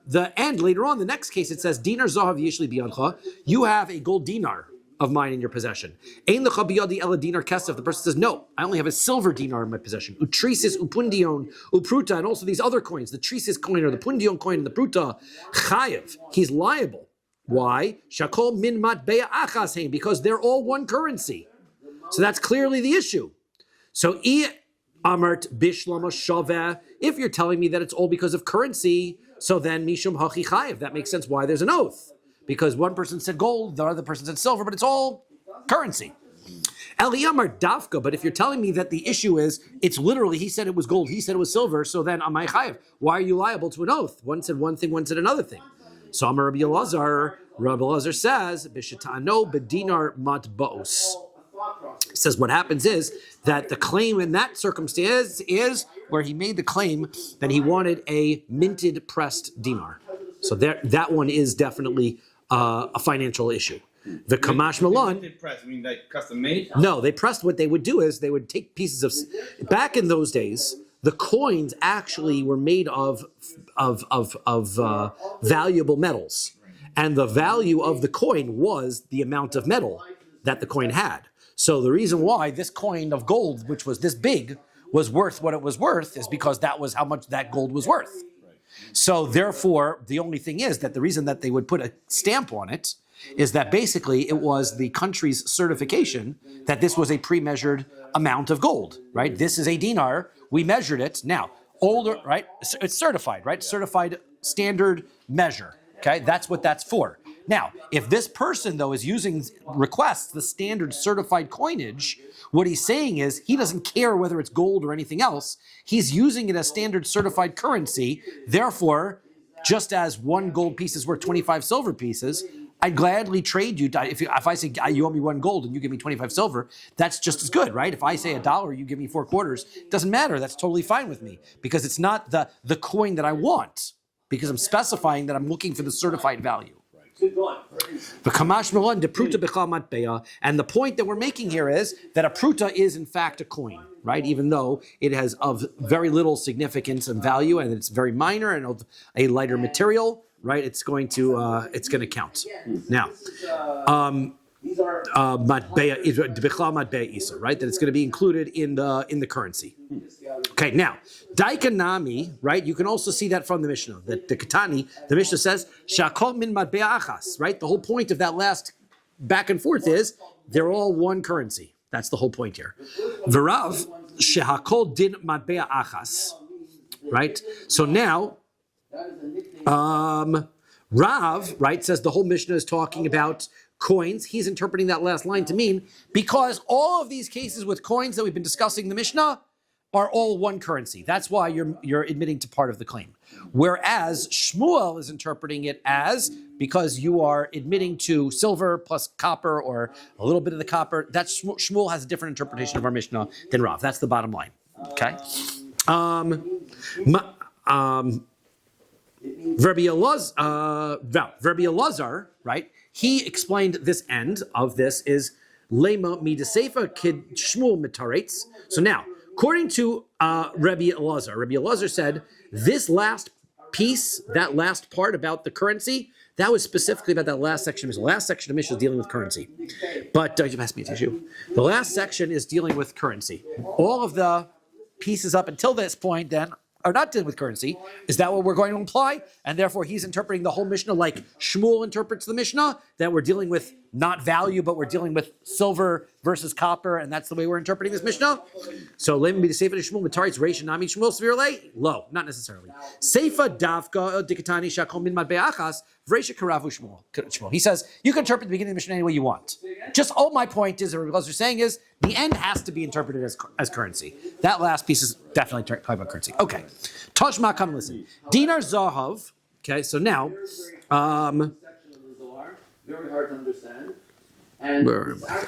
the end, later on, the next case, it says, Dinar zahav yeshli biyadcha, you have a gold dinar of mine in your possession. Ein lecha biyadi ela dinar kesef, the person says, no, I only have a silver dinar in my possession. Utrisis, upundion, upruta, and also these other coins, the trisis coin or the pundion coin and the pruta, chayev, he's liable. Why? Shakol min matbea achas heim, because they're all one currency. So that's clearly the issue. So, amart bishlama shaveh, if you're telling me that it's all because of currency, so then mishum hachi chayev, that makes sense why there's an oath. Because one person said gold, the other person said silver, but it's all currency. Eliyamar dafka, but if you're telling me that the issue is, it's literally, he said it was gold, he said it was silver, so then amai chayev, why are you liable to an oath? One said one thing, one said another thing. So Amar Rabbi Elazar says, B'shetano b'dinar matbaos. He says what happens is that the claim in that circumstance is where he made the claim that he wanted a minted pressed dinar. So that one is definitely a financial issue. The Kamash Milan. Press, I mean like custom made? No, they pressed. What they would do is they would take pieces of. Back in those days, the coins actually were made of valuable metals, and the value of the coin was the amount of metal that the coin had. So the reason why this coin of gold, which was this big, was worth what it was worth is because that was how much that gold was worth. So therefore, the only thing is that the reason that they would put a stamp on it is that basically it was the country's certification that this was a pre-measured amount of gold, right? This is a dinar. We measured it. Now, older, right? It's certified, right? Certified standard measure, okay? That's what that's for. Now, if this person, though, requests the standard certified coinage, what he's saying is he doesn't care whether it's gold or anything else. He's using it as standard certified currency. Therefore, just as one gold piece is worth 25 silver pieces, I'd gladly trade you. If I say you owe me 1 gold and you give me 25 silver, that's just as good, right? If I say $1, you give me 4 quarters, it doesn't matter. That's totally fine with me because it's not the coin that I want, because I'm specifying that I'm looking for the certified value. And the point that we're making here is that a pruta is in fact a coin, right? Even though it has of very little significance and value, and it's very minor and of a lighter material, right? It's going to count. Now, matbea is bichlal matbea isa, right? That it's going to be included in the currency. Okay, now daikanami, right? You can also see that from the Mishnah. That the Katani, the Mishnah says shakol min matbea achas, right? The whole point of that last back and forth is they're all one currency. That's the whole point here. V'rav shehakol din matbea achas, right? So now, Rav, right, says the whole Mishnah is talking about coins. He's interpreting that last line to mean because all of these cases with coins that we've been discussing in the Mishnah are all one currency. That's why you're admitting to part of the claim. Whereas Shmuel is interpreting it as because you are admitting to silver plus copper or a little bit of the copper. That's Shmuel has a different interpretation of our Mishnah than Rav. That's the bottom line. Okay. Rabbi Elazar, right? He explained this end of this is lema midasefa kid Shmuel mitaretz. So now, according to Rabbi Elazar said this last piece, that last part about the currency, that was specifically about that last section. The last section of Mishnah is dealing with currency. But you pass me a tissue. The last section is dealing with currency. All of the pieces up until this point, then, are not dealing with currency. Is that what we're going to imply? And therefore, he's interpreting the whole Mishnah like Shmuel interprets the Mishnah, that we're dealing with not value, but we're dealing with silver versus copper, and that's the way we're interpreting this Mishnah. So, Lem be the Seifa Shmuel Mitaritz Reish Nami Shmuel Svirle? Lo, not necessarily. Seifa Davka Dikatani Shakom Min Matbeachas Vresha Karavu Shmuel. He says you can interpret the beginning of the Mishnah any way you want. Just all my point is, what you're saying is, the end has to be interpreted as currency. That last piece is definitely talking about currency. Okay. Toshma, come listen. Dinar Zahav. Okay, so now, very hard to understand. And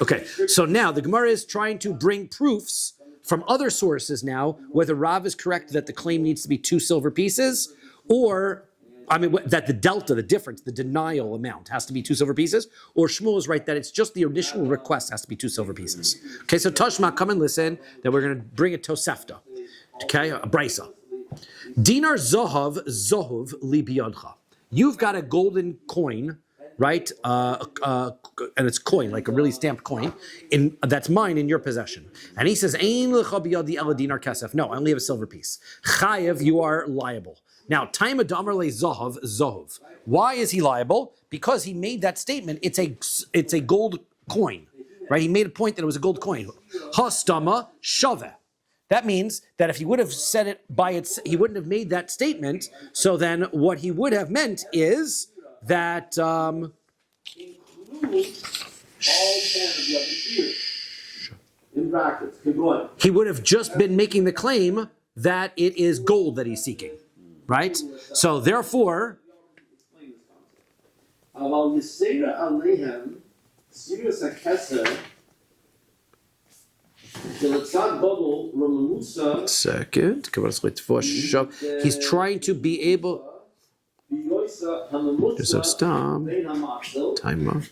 okay, so now the Gemara is trying to bring proofs from other sources now, whether Rav is correct that the claim needs to be 2 silver pieces, or that the delta, the difference, the denial amount has to be 2 silver pieces, or Shmuel is right that it's just the initial request has to be 2 silver pieces. Okay, so Tashma, come and listen, that we're going to bring a Tosefta, okay, a Brisa. Dinar Zohav Zohuv li biyadcha. You've got a golden coin, right? And it's coin, like a really stamped coin, that's mine in your possession. And he says, Ein lecha biyadi ela dinar kesef. No, I only have a silver piece. Chayev, you are liable. Now, Taima Damar le Zohav Zohov. Why is he liable? Because he made that statement. It's a gold coin, right? He made a point that it was a gold coin. Hastama Shaveh. That means that if he would have said it he wouldn't have made that statement. So then what he would have meant is that all 10 of the other shears. In brackets, he would have just been making the claim that it is gold that he's seeking, right? So therefore, second, he's trying to be able. There's a stam. Timer.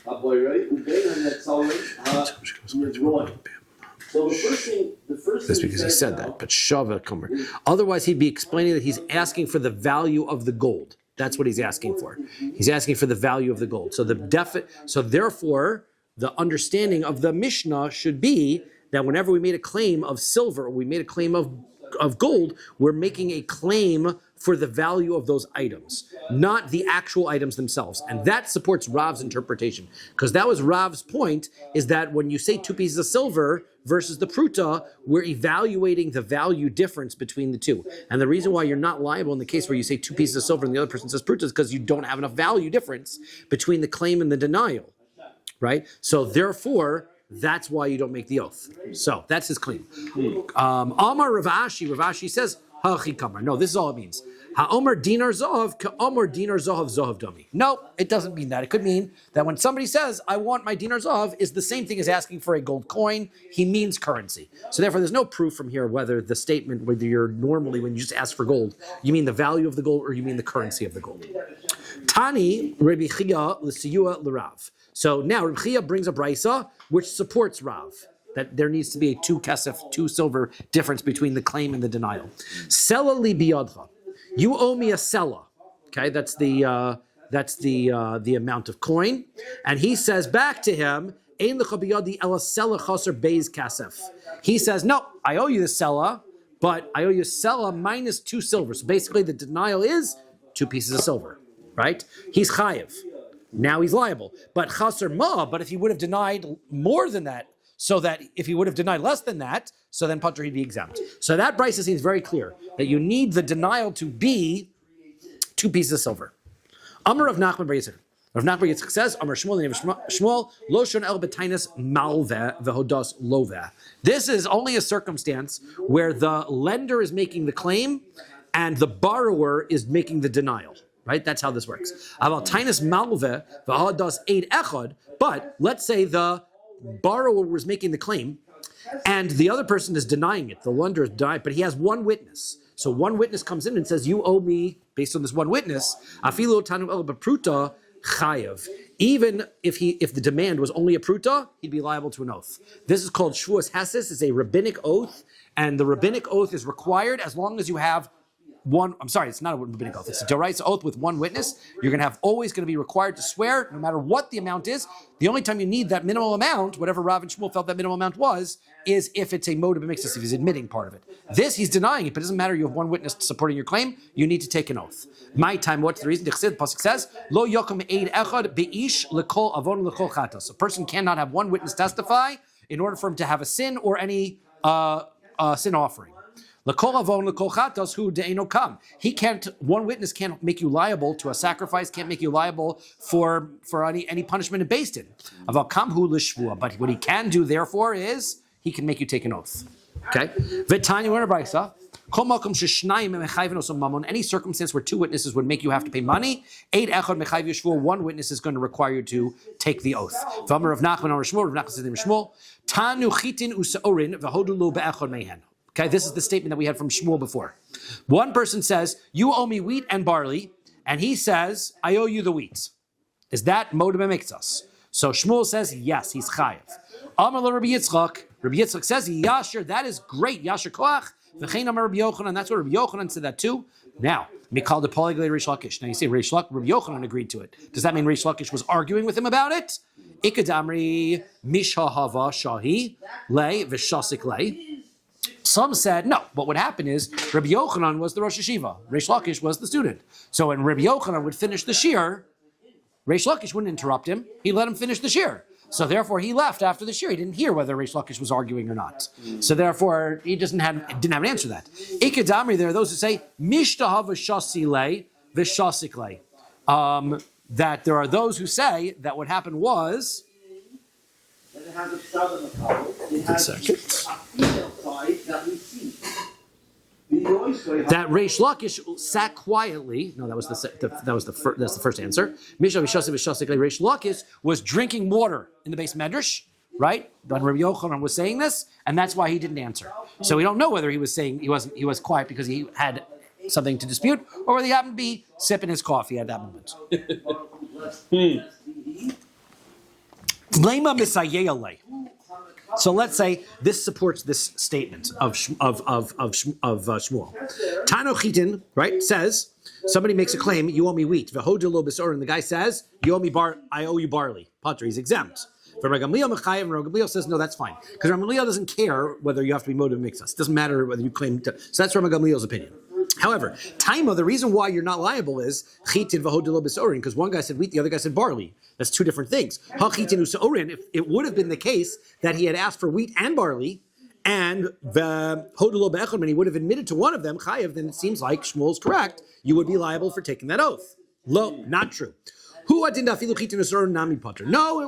So the first That's because he said that, but Shava Kummer. Otherwise, he'd be explaining that he's asking for the value of the gold. That's what he's asking for. He's asking for the value of the gold. So therefore, the understanding of the Mishnah should be that whenever we made a claim of silver, or we made a claim of gold, we're making a claim for the value of those items, not the actual items themselves. And that supports Rav's interpretation, because that was Rav's point, is that when you say 2 pieces of silver versus the pruta, we're evaluating the value difference between the two. And the reason why you're not liable in the case where you say 2 pieces of silver and the other person says pruta is because you don't have enough value difference between the claim and the denial, right? So therefore, that's why you don't make the oath. So that's his claim. Amar Rav Ashi says, Hachikamar. No, this is all it means. Ha'omer dinar zohav ka'omer dinar zohav zohav domi. No, it doesn't mean that. It could mean that when somebody says, I want my dinar zohav, is the same thing as asking for a gold coin. He means currency. So therefore, there's no proof from here whether the statement, whether you're normally, when you just ask for gold, you mean the value of the gold or you mean the currency of the gold. Tani Rabbi Chia l'siyua l'Rav. So now Rabbi Chia brings a brisa which supports Rav, that there needs to be a 2 kesef, 2 silver difference between the claim and the denial. Sela li biyadcha. You owe me a sela. Okay, that's the amount of coin. And he says back to him, Ein lecha biyadi ela sela chaser beis kasef. He says, no, I owe you the sela, but I owe you sela minus 2 silver. So basically the denial is 2 pieces of silver, right? He's chayiv. Now he's liable. But chaser ma, but if he would have denied more than that, so that if he would have denied less than that, so then Pater he'd be exempt. So that brisa seems very clear, that you need the denial to be 2 pieces of silver. Amar of Nachman Bar Yitzchak. Rav Nachman Bar Yitzchak says, Amar Shmuel, Shmuel, lo shon el betainas malveh v'hodas loveh. This is only a circumstance where the lender is making the claim and the borrower is making the denial. Right? That's how this works. Aval tainus malveh v'hodas eid echad. But let's say the borrower was making the claim and the other person is denying it. The lender is denying, but he has one witness. So one witness comes in and says, you owe me, based on this one witness, afilu tanu el bepruta chayav. Even if the demand was only a pruta, he'd be liable to an oath. This is called Shevuos Hesis. It's a rabbinic oath, and the rabbinic oath is required as long as you have one. I'm sorry, it's not a rabbinic oath. It's a d'oraisa oath with one witness. You're going to have always going to be required to swear, no matter what the amount is. The only time you need that minimal amount, whatever Rav and Shmuel felt that minimal amount was, is if it's a motive mixus, if he's admitting part of it. This, he's denying it, but it doesn't matter. You have one witness supporting your claim. You need to take an oath. My time, what's the reason? The Pasuk says, Lo yokum eid echad beish lekol avon lekol chatos. A person cannot have one witness testify in order for him to have a sin or any sin offering. L'kol avon l'kol chatos hu de'eno kam. He can't. One witness can't make you liable to a sacrifice. Can't make you liable for any punishment in Beis Din. Aval kam hu l'shvua. But what he can do, therefore, is he can make you take an oath. Okay. V'tanya we're in a brisa. Kol makom sheshnayim mechayvin osam mamon. Any circumstance where 2 witnesses would make you have to pay money, eid echad mechayv yishvua. 1 witness is going to require you to take the oath. V'amar Rav Nachman Rav Shmuel. Rav Nachman said to Shmuel, Tanu chitin usaorin v'hodu lo be'echad mehen. Okay, this is the statement that we had from Shmuel before. One person says, you owe me wheat and barley, and he says, I owe you the wheat. Is that modem mixus? So Shmuel says, yes, he's chayiv. Amar lo Rabbi Yitzchak. Rabbi Yitzchak says, Yasher, that is great. Yasher koach. V'chein amar Rabbi Yochanan. That's what Rabbi Yochanan said that too. Now, Mikal de Polyglay Reish Lakish. Now you see, Rabbi Yochanan agreed to it. Does that mean Reish Lakish was arguing with him about it? Ikadamri mishahava shahi lei v'shasik lei. Some said, no, what would happen is Rabbi Yochanan was the Rosh Hashiva. Reish Lakish was the student. So when Rabbi Yochanan would finish the shiur, Reish Lakish wouldn't interrupt him. He let him finish the shiur. So therefore he left after the shiur. He didn't hear whether Reish Lakish was arguing or not. So therefore he didn't have an answer to that. Ikadamri, there are those who say, Mishtahava shasile v'shasikle. That there are those who say that what happened was... It has a southern color. It has a female side that we see. That Reish Lakish sat quietly. No, that's the first answer. Reish Lakish was drinking water in the base medrash, right? But Rabbi Yochanan was saying this, and that's why he didn't answer. So we don't know whether he was saying he was quiet because he had something to dispute, or whether he happened to be sipping his coffee at that moment. So let's say this supports this statement of Shmuel. Tano Chitin, right, says somebody makes a claim, you owe me wheat. And the guy says, I owe you barley. Pater, he's exempt. For Rabbi Gamliel says, no, that's fine. Because Rabbi Gamliel doesn't care whether you have to be motive mixus. It doesn't matter whether you claim to. So that's Rabbi Gamliel's opinion. However, Taima, the reason why you're not liable is chitin v'hodelo b'sorin, because one guy said wheat, the other guy said barley. That's 2 different things. Ha chitin u'sorin, if it would have been the case that he had asked for wheat and barley, and the hodelo be'echad, and he would have admitted to one of them, chayev, then it seems like Shmuel's correct. You would be liable for taking that oath. Lo, not true. No, it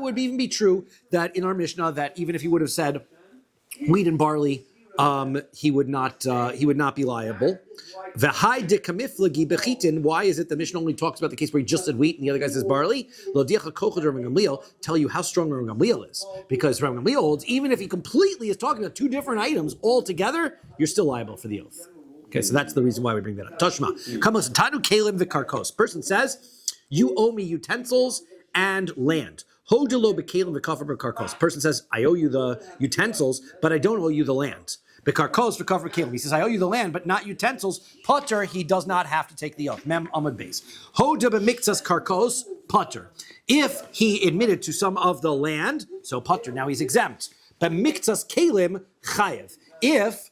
would even be true that in our Mishnah, that even if he would have said wheat and barley he would not be liable. V'hai de kamiflagi bechitin. Why is it the Mishnah only talks about the case where he just said wheat and the other guy says barley? Lo diacha kochad Rabbi Gamliel tell you how strong Rabbi Gamliel is, because Rabbi Gamliel holds even if he completely is talking about two different items all together, you're still liable for the oath. Okay, so that's the reason why we bring that up. Tashma, come listen. Tanu kalim v'karkos. Person says, you owe me utensils and land. Hodelo b'kalim v'kafar b'karkos. Person says, I owe you the utensils, but I don't owe you the land. B'karkos v'kafar kalim. He says, I owe you the land, but not utensils. Potter, he does not have to take the oath. Mem amad beis. Hoda b'miktzas karkos, potter. If he admitted to some of the land, so potter, now he's exempt. But miktzas kalim chayev. If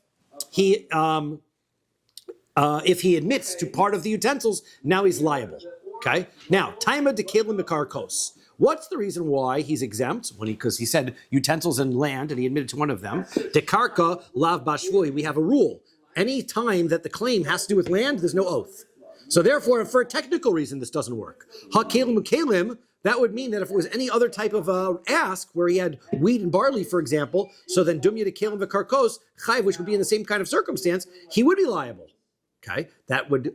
he admits to part of the utensils, now he's liable. Okay? Now, taima de kalim b'karkos. What's the reason why he's exempt? Because he said utensils and land, and he admitted to one of them. Dekarka lav bashvui. We have a rule. Any time that the claim has to do with land, there's no oath. So therefore, for a technical reason, this doesn't work. Ha kalim ukalim. That would mean that if it was any other type of ask, where he had wheat and barley, for example, so then dumya de kalim v'karkos chayv, which would be in the same kind of circumstance, he would be liable. Okay, that would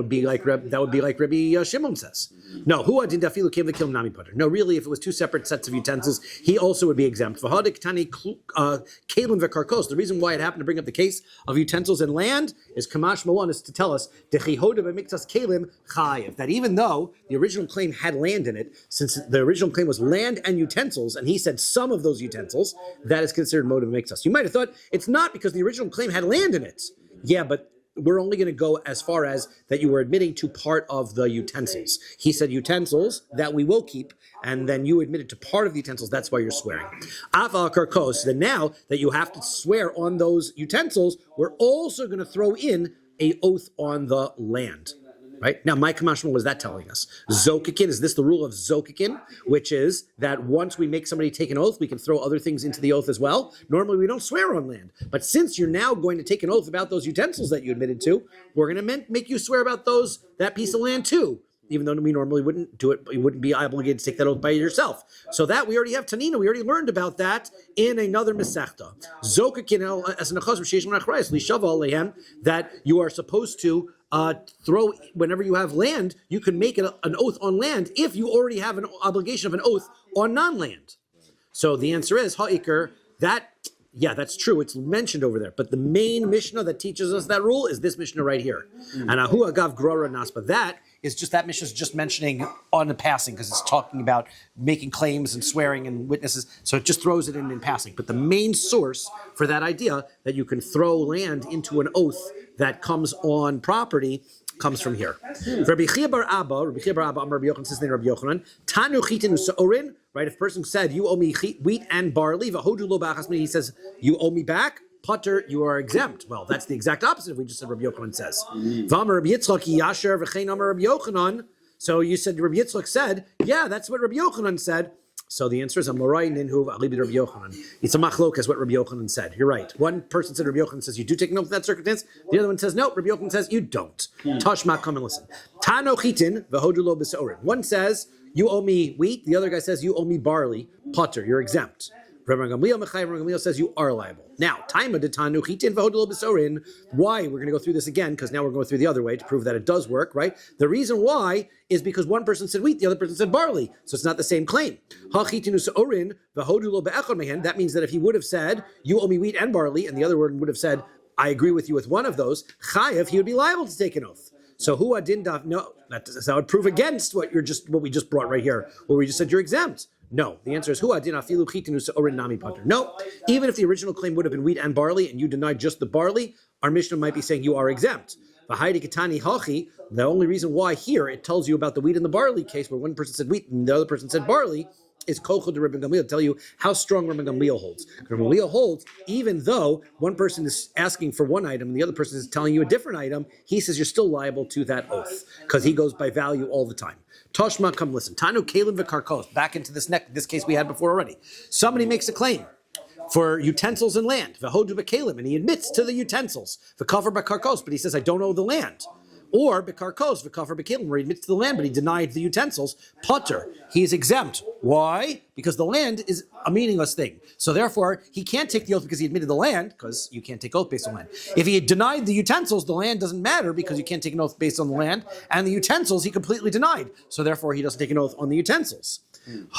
be like Rabbi Shimon says. No, no, really, if it was two separate sets of utensils, he also would be exempt. The reason why it happened to bring up the case of utensils and land is Kamash Mawan is to tell us that even though the original claim had land in it, since the original claim was land and utensils, and he said some of those utensils, that is considered motive mixus. You might have thought it's not because the original claim had land in it. Yeah, but we're only going to go as far as that you were admitting to part of the utensils. He said utensils, that we will keep, and then you admitted to part of the utensils, that's why you're swearing. Aval karkos, then now that you have to swear on those utensils, we're also going to throw in a oath on the land. Right? Now, my kamashma, what is that telling us? Zokikin, is this the rule of Zokikin? Which is that once we make somebody take an oath, we can throw other things into the oath as well. Normally, we don't swear on land. But since you're now going to take an oath about those utensils that you admitted to, we're going to make you swear about that piece of land too. Even though we normally wouldn't do it, you wouldn't be obligated to take that oath by yourself. So that we already have Tanina, we already learned about that in another Masechta. Zokikin as an that you are supposed to throw, whenever you have land, you can make an oath on land if you already have an obligation of an oath on non-land. So the answer is, ha'ikr, that's true, it's mentioned over there. But the main Mishnah that teaches us that rule is this Mishnah right here. And ahu agav grora naspa, that Mishnah is just mentioning on the passing, because it's talking about making claims and swearing and witnesses, so it just throws it in passing. But the main source for that idea that you can throw land into an oath that comes on property comes from here. Rabbi Chia bar Abba, Rabbi Yochanan says in Rabbi Yochanan, Tanu chitin u'sa'orin, right? If a person said, you owe me wheat and barley, v'hodu lo ba'achas, he says, you owe me back, Potter, you are exempt. Well, that's the exact opposite of what we just said Rabbi Yochanan says. V'amar Rabbi Yitzchak yasher v'chein amar Rabbi Yochanan. So you said, Rabbi Yitzchak said, yeah, that's what Rabbi Yochanan said. So the answer is, Amorai ninhu v'alibi Rabbi Yochanan. It's a machlok, as what Rabbi Yochanan said. You're right. One person said Rabbi Yochanan says you do take note of that circumstance. The other one says no. Rabbi Yochanan says you don't. Tashma, come and listen. Tano chitin v'hodu lo b'seorin. One says you owe me wheat. The other guy says you owe me barley. Potter, you're exempt. Rabbi Gamliel says you are liable. Now, taima de tanu chitin v'hodu lo b'seorin. Why? We're going to go through this again because now we're going through the other way to prove that it does work. Right? The reason why is because one person said wheat, the other person said barley, so it's not the same claim. That means that if he would have said, you owe me wheat and barley, and the other one would have said, I agree with you with one of those, chayev, he would be liable to take an oath. So who adin daf? No, that would prove against what we just brought right here, where we just said you're exempt. No, the answer is who adin afilu chitinu seorin nami potter. No, even if the original claim would have been wheat and barley, and you denied just the barley, our Mishnah might be saying you are exempt. The only reason why here it tells you about the wheat and the barley case, where one person said wheat and the other person said barley, is kochel de Rabbi Gamliel, to tell you how strong Rabbi Gamliel holds. Rabbi Gamliel holds, even though one person is asking for one item and the other person is telling you a different item, he says you're still liable to that oath, because he goes by value all the time. Toshma, come listen. Tanu kalim v'karkos, back into this case we had before already. Somebody makes a claim for utensils and land, v'hodu b'kalim, and he admits to the utensils, v'kafar b'karkos, but he says, I don't owe the land. Or b'karkos, v'kafar b'kalim, where he admits to the land, but he denied the utensils. Potter, he is exempt. Why? Because the land is a meaningless thing. So therefore, he can't take the oath because he admitted the land, because you can't take oath based on land. If he had denied the utensils, the land doesn't matter because you can't take an oath based on the land. And the utensils he completely denied. So therefore, he doesn't take an oath on the utensils.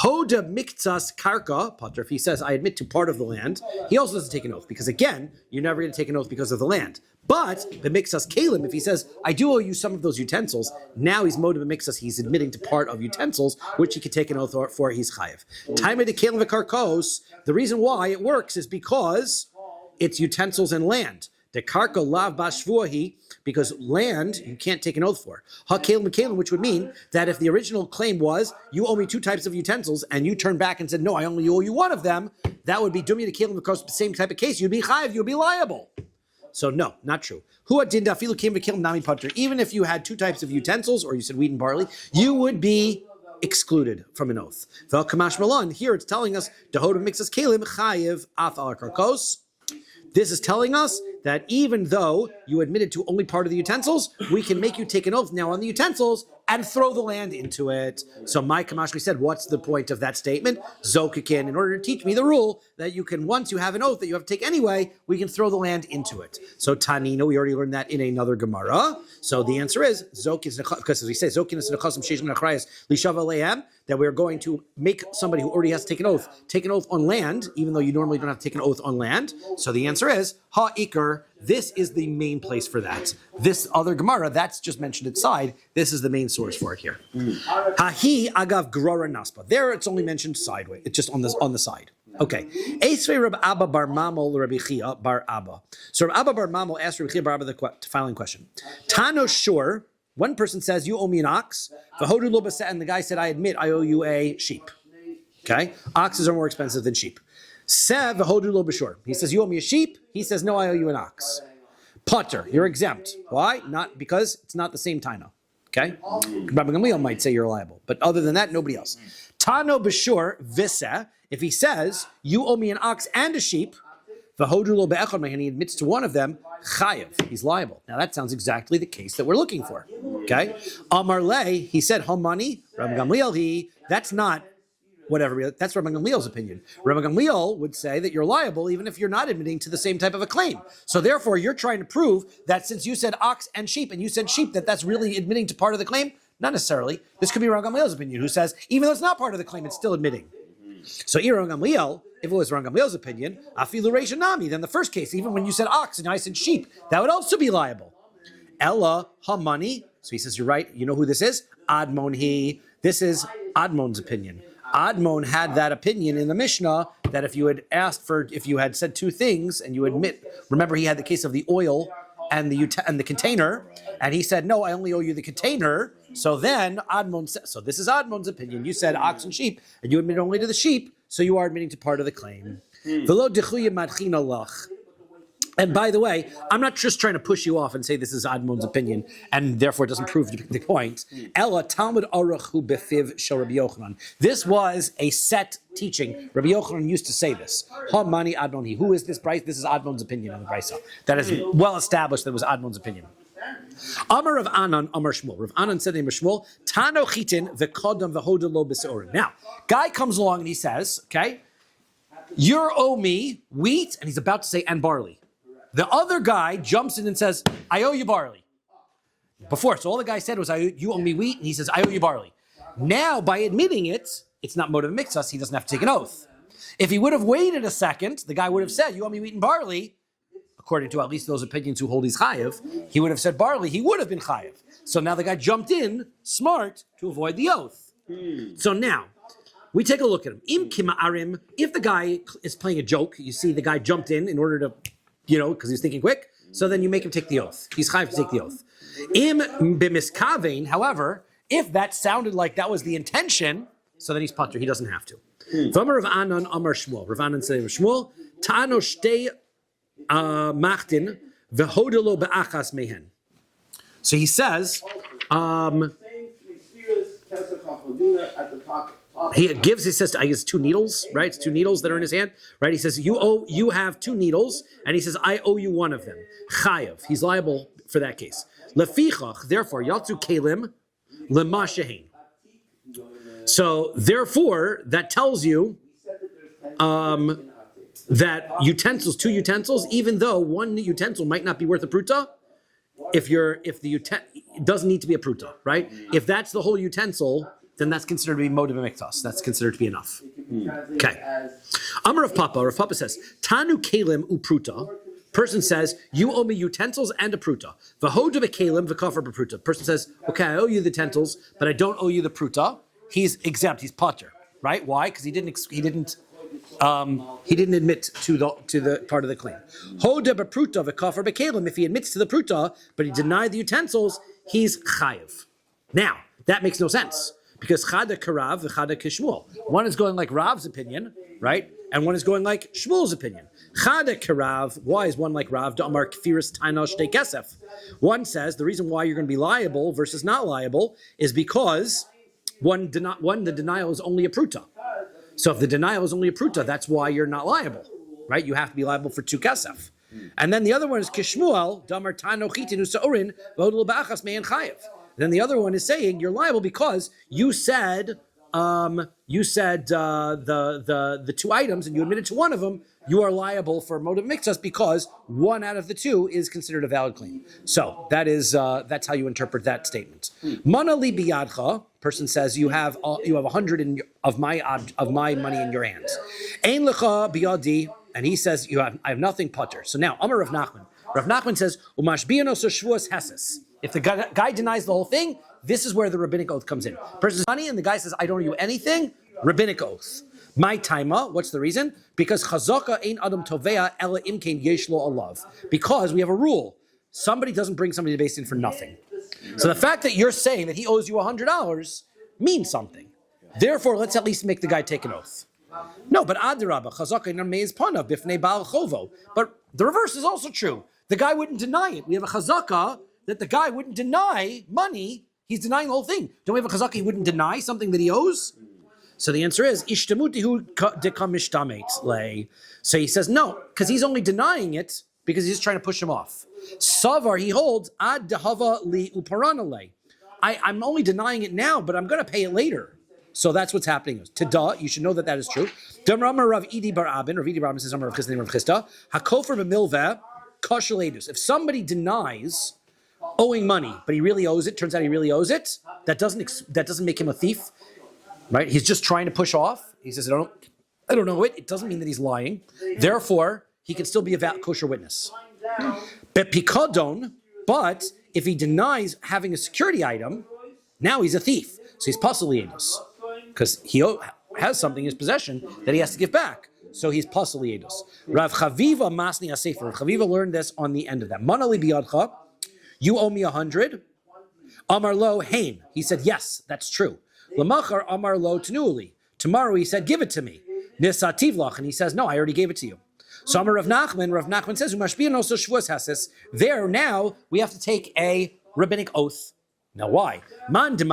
Hoda miktsas karka, Potter, if he says, I admit to part of the land, he also doesn't take an oath, because again, you're never going to take an oath because of the land. But the mixas kalim, if he says, I do owe you some of those utensils, now he's motive mixas, he's admitting to part of utensils, which he could take an oath for, he's chayiv. Time of the kalim v'karkos, the reason why it works is because it's utensils and land. The karka lav bashvuahi, because land you can't take an oath for. Ha-kalim v'kalim, which would mean that if the original claim was, you owe me 2 types of utensils, and you turn back and said, no, I only owe you one of them, that would be dumya to kalim v'karkos, the same type of case, you'd be chayiv, you'd be liable. So no, not true. Even if you had 2 types of utensils, or you said wheat and barley, you would be excluded from an oath. Here it's telling us, this is telling us that even though you admitted to only part of the utensils, we can make you take an oath now on the utensils and throw the land into it. So my Kamashmi said, what's the point of that statement? Zokakin, in order to teach me the rule that you can, once you have an oath that you have to take anyway, we can throw the land into it. So Tanina, we already learned that in another Gemara. So the answer is, Zok is, because as we say, Zokin is nechasim sheish nechrayas lishava le'em, that we're going to make somebody who already has to take an oath on land, even though you normally don't have to take an oath on land. So the answer is, ha-ikr, this is the main place for that. This other Gemara, that's just mentioned inside, this is the main source for it here. Ha-hi agav grora naspa. There it's only mentioned sideways, it's just on the side. Okay. Esvei Rab Abba bar Mamol Rabbi Chia bar Abba. So Rab Abba bar Mamol asked Rabbi Chia bar Abba the following question. Tano shor, one person says, you owe me an ox. V'hodu lo b'seh, and the guy said, I admit I owe you a sheep. Okay? Oxes are more expensive than sheep. Sev v'hodu lo b'shor. He says, you owe me a sheep. He says, no, I owe you an ox. Potter, you're exempt. Why? Not because it's not the same taina. Okay? Rabbi Gamliel might say you're liable. But other than that, nobody else. Tano b'shor v'seh. If he says, you owe me an ox and a sheep, v'hodu lo be'echad, and he admits to one of them, chayev, he's liable. Now that sounds exactly the case that we're looking for. Okay? Amar le, he said, homani, Rabbi Gamliel, that's not whatever, that's Rabbi Gamliel's opinion. Rabbi Gamliel would say that you're liable even if you're not admitting to the same type of a claim. So therefore, you're trying to prove that since you said ox and sheep, and you said sheep, that's really admitting to part of the claim? Not necessarily. This could be Rabbi Gamliel's opinion, who says, even though it's not part of the claim, it's still admitting. So Rabbi Gamliel, if it was Rabbi Gamliel's opinion, afilu reisha nami, then the first case, even when you said ox and I said sheep, that would also be liable. Ella hamani. So he says, you're right. You know who this is? Admon he. This is Admon's opinion. Admon had that opinion in the Mishnah that if you had said 2 things and you admit, remember he had the case of the oil and the container, and he said, no, I only owe you the container. So then Admon said, so this is Admon's opinion. You said ox and sheep, and you admit only to the sheep, so you are admitting to part of the claim. And by the way, I'm not just trying to push you off and say this is Admon's opinion, and therefore it doesn't prove the point. Ella Talmud Aruchu Befiv Shel Rabbi Yochanan. This was a set teaching. Rabbi Yochanan used to say this. Hamani Admoni. Who is this Bryce? This is Admon's opinion in the Brisa. That is well established that it was Admon's opinion. Amar Rav Anan, Amar Shmuel. Rav Anan said to Shmuel, Tano Chitin v'kodam v'hodelo b'seorim. Now, guy comes along and he says, okay, you owe me wheat, and he's about to say, and barley. The other guy jumps in and says, I owe you barley. Before, so all the guy said was, you owe me wheat, and he says, I owe you barley. Now, by admitting it, it's not motive mixus, he doesn't have to take an oath. If he would have waited a second, the guy would have said, you owe me wheat and barley, according to at least those opinions who hold he's chayev, he would have said barley, he would have been chayev. So now the guy jumped in, smart, to avoid the oath. So now, we take a look at him. Im kima arim, if the guy is playing a joke, you see the guy jumped in order to, because he's thinking quick, so then you make him take the oath. He's chayav to take the oath. Im b'miskavein, however, if that sounded like that was the intention, so then he's patur, he doesn't have to. V'amar Rav Anan Amar Shmuel. Rav Anan said to Shmuel, Ta'ano shtei machtin v'hodelo be'achas mehen. So he says, he says, I guess 2 needles, right? It's 2 needles that are in his hand, right? He says, you have 2 needles, and he says, I owe you one of them. Chayav, he's liable for that case. Lefichach, therefore, yatzu kelim lema shehin. So therefore, that tells you that two utensils, even though one utensil might not be worth a pruta, it doesn't need to be a pruta, right? If that's the whole utensil, then that's considered to be motive miktas. That's considered to be enough. Okay. Amar of Papa. Rav Papa says, Tanu kelim upruta. Person says, you owe me utensils and a pruta. V'hoda b'kelim v'kafar b'pruta. Person says, okay, I owe you the utensils, but I don't owe you the pruta. He's exempt. He's potter, right? Why? Because he didn't admit to the part of the claim. Hoda b'pruta v'kafar b'kelim. If he admits to the pruta, but he denied the utensils, he's chayiv. Now that makes no sense because chada karav v'chada kishmuel. One is going like Rav's opinion, right? And one is going like Shmuel's opinion. Chada karav. Why is one like Rav? Da'amar kfiris taina shtei kesef. One says the reason why you're going to be liable versus not liable is because the denial is only a pruta. So if the denial is only a pruta, that's why you're not liable, right? You have to be liable for 2 kesef. And then the other one is kishmuel damar tano chitinu sa'orin v'hodel ba'achas me'en chayev. Then the other one is saying you're liable because you said the 2 items and you admitted to one of them. You are liable for motive miktas because 1 out of the 2 is considered a valid claim. So that's how you interpret that statement. Mana li biyadcha. Person says you have 100 of my money in your hands. Ein lecha biyadi, and he says I have nothing putter. So now Amar Rav Nachman. Rav Nachman says umashbiano so Shevuos heses. If the guy denies the whole thing, this is where the rabbinic oath comes in. Person says money, and the guy says I don't owe you anything. Rabbinic oath. My taima. What's the reason? Because chazaka ein adam tovea ela imkein yesh lo alav. Because we have a rule: somebody doesn't bring somebody to Beis Din for nothing. So the fact that you're saying that he owes you $100 means something. Therefore, let's at least make the guy take an oath. No, but adrabah chazaka ein meiz panav bifnei baal chovo. But the reverse is also true. The guy wouldn't deny it. We have a chazaka that the guy wouldn't deny money. He's denying the whole thing. Don't we have a chazaka he wouldn't deny something that he owes? So the answer is ishtamutihu dekam ishtamet lay. So he says no, because he's only denying it because he's trying to push him off. Savar, he holds ad dehava li uparana lay. I'm only denying it now, but I'm going to pay it later. So that's what's happening. Tada, you should know that is true. Damrama Rav Idi bar Abin, Rav Idi bar Abin says Rav Chisda Rav Chisda hakofer b'milveh kosher leidus. If somebody denies owing money, but he really owes it, turns out he really owes it, that doesn't make him a thief. Right? He's just trying to push off. He says, I don't know it. It doesn't mean that he's lying. Therefore, he can still be a kosher witness. But if he denies having a security item, now he's a thief. So he's pasaliedus. Because he has something in his possession that he has to give back. So he's pasaliedus. Rav Chaviva Masni Asefer. Rav Chaviva learned this on the end of that. Manali biyadcha, you owe me 100. Amar lo hain. He said, yes, that's true. Lamachar amar lo tenuli. Tomorrow he said, give it to me. Nisativlach, and he says, no, I already gave it to you. So Amar Rav Nachman says, Umashbiano so Shevuos hases. There now we have to take a rabbinic oath. Now why? Why do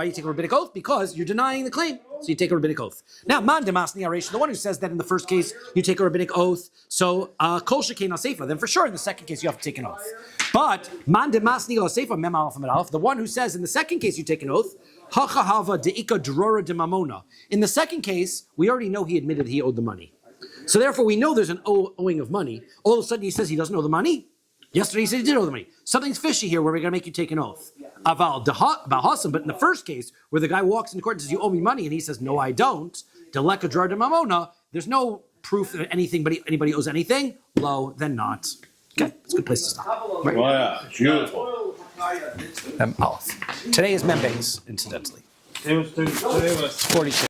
you take a rabbinic oath? Because you're denying the claim. So you take a rabbinic oath. Now, man demasni aresh, the one who says that in the first case you take a rabbinic oath, so kol shekain al-seifa, then for sure in the second case you have to take an oath. But man demasni al-seifa mem alaf mem alaf, the one who says in the second case you take an oath, hacha hava deika drora de mamona. In the second case, we already know he admitted he owed the money. So therefore we know there's an owing of money. All of a sudden he says he doesn't owe the money. Yesterday he said he did owe the money. Something's fishy here where we're going to make you take an oath. Aval bahasam, but in the first case where the guy walks into court and says you owe me money and he says no I don't, deleka drar de mamona, there's no proof that anybody owes anything. Low, then not. Okay, it's a good place to stop. Right. Oh yeah, beautiful. Today is Membeis, incidentally. Today was 46.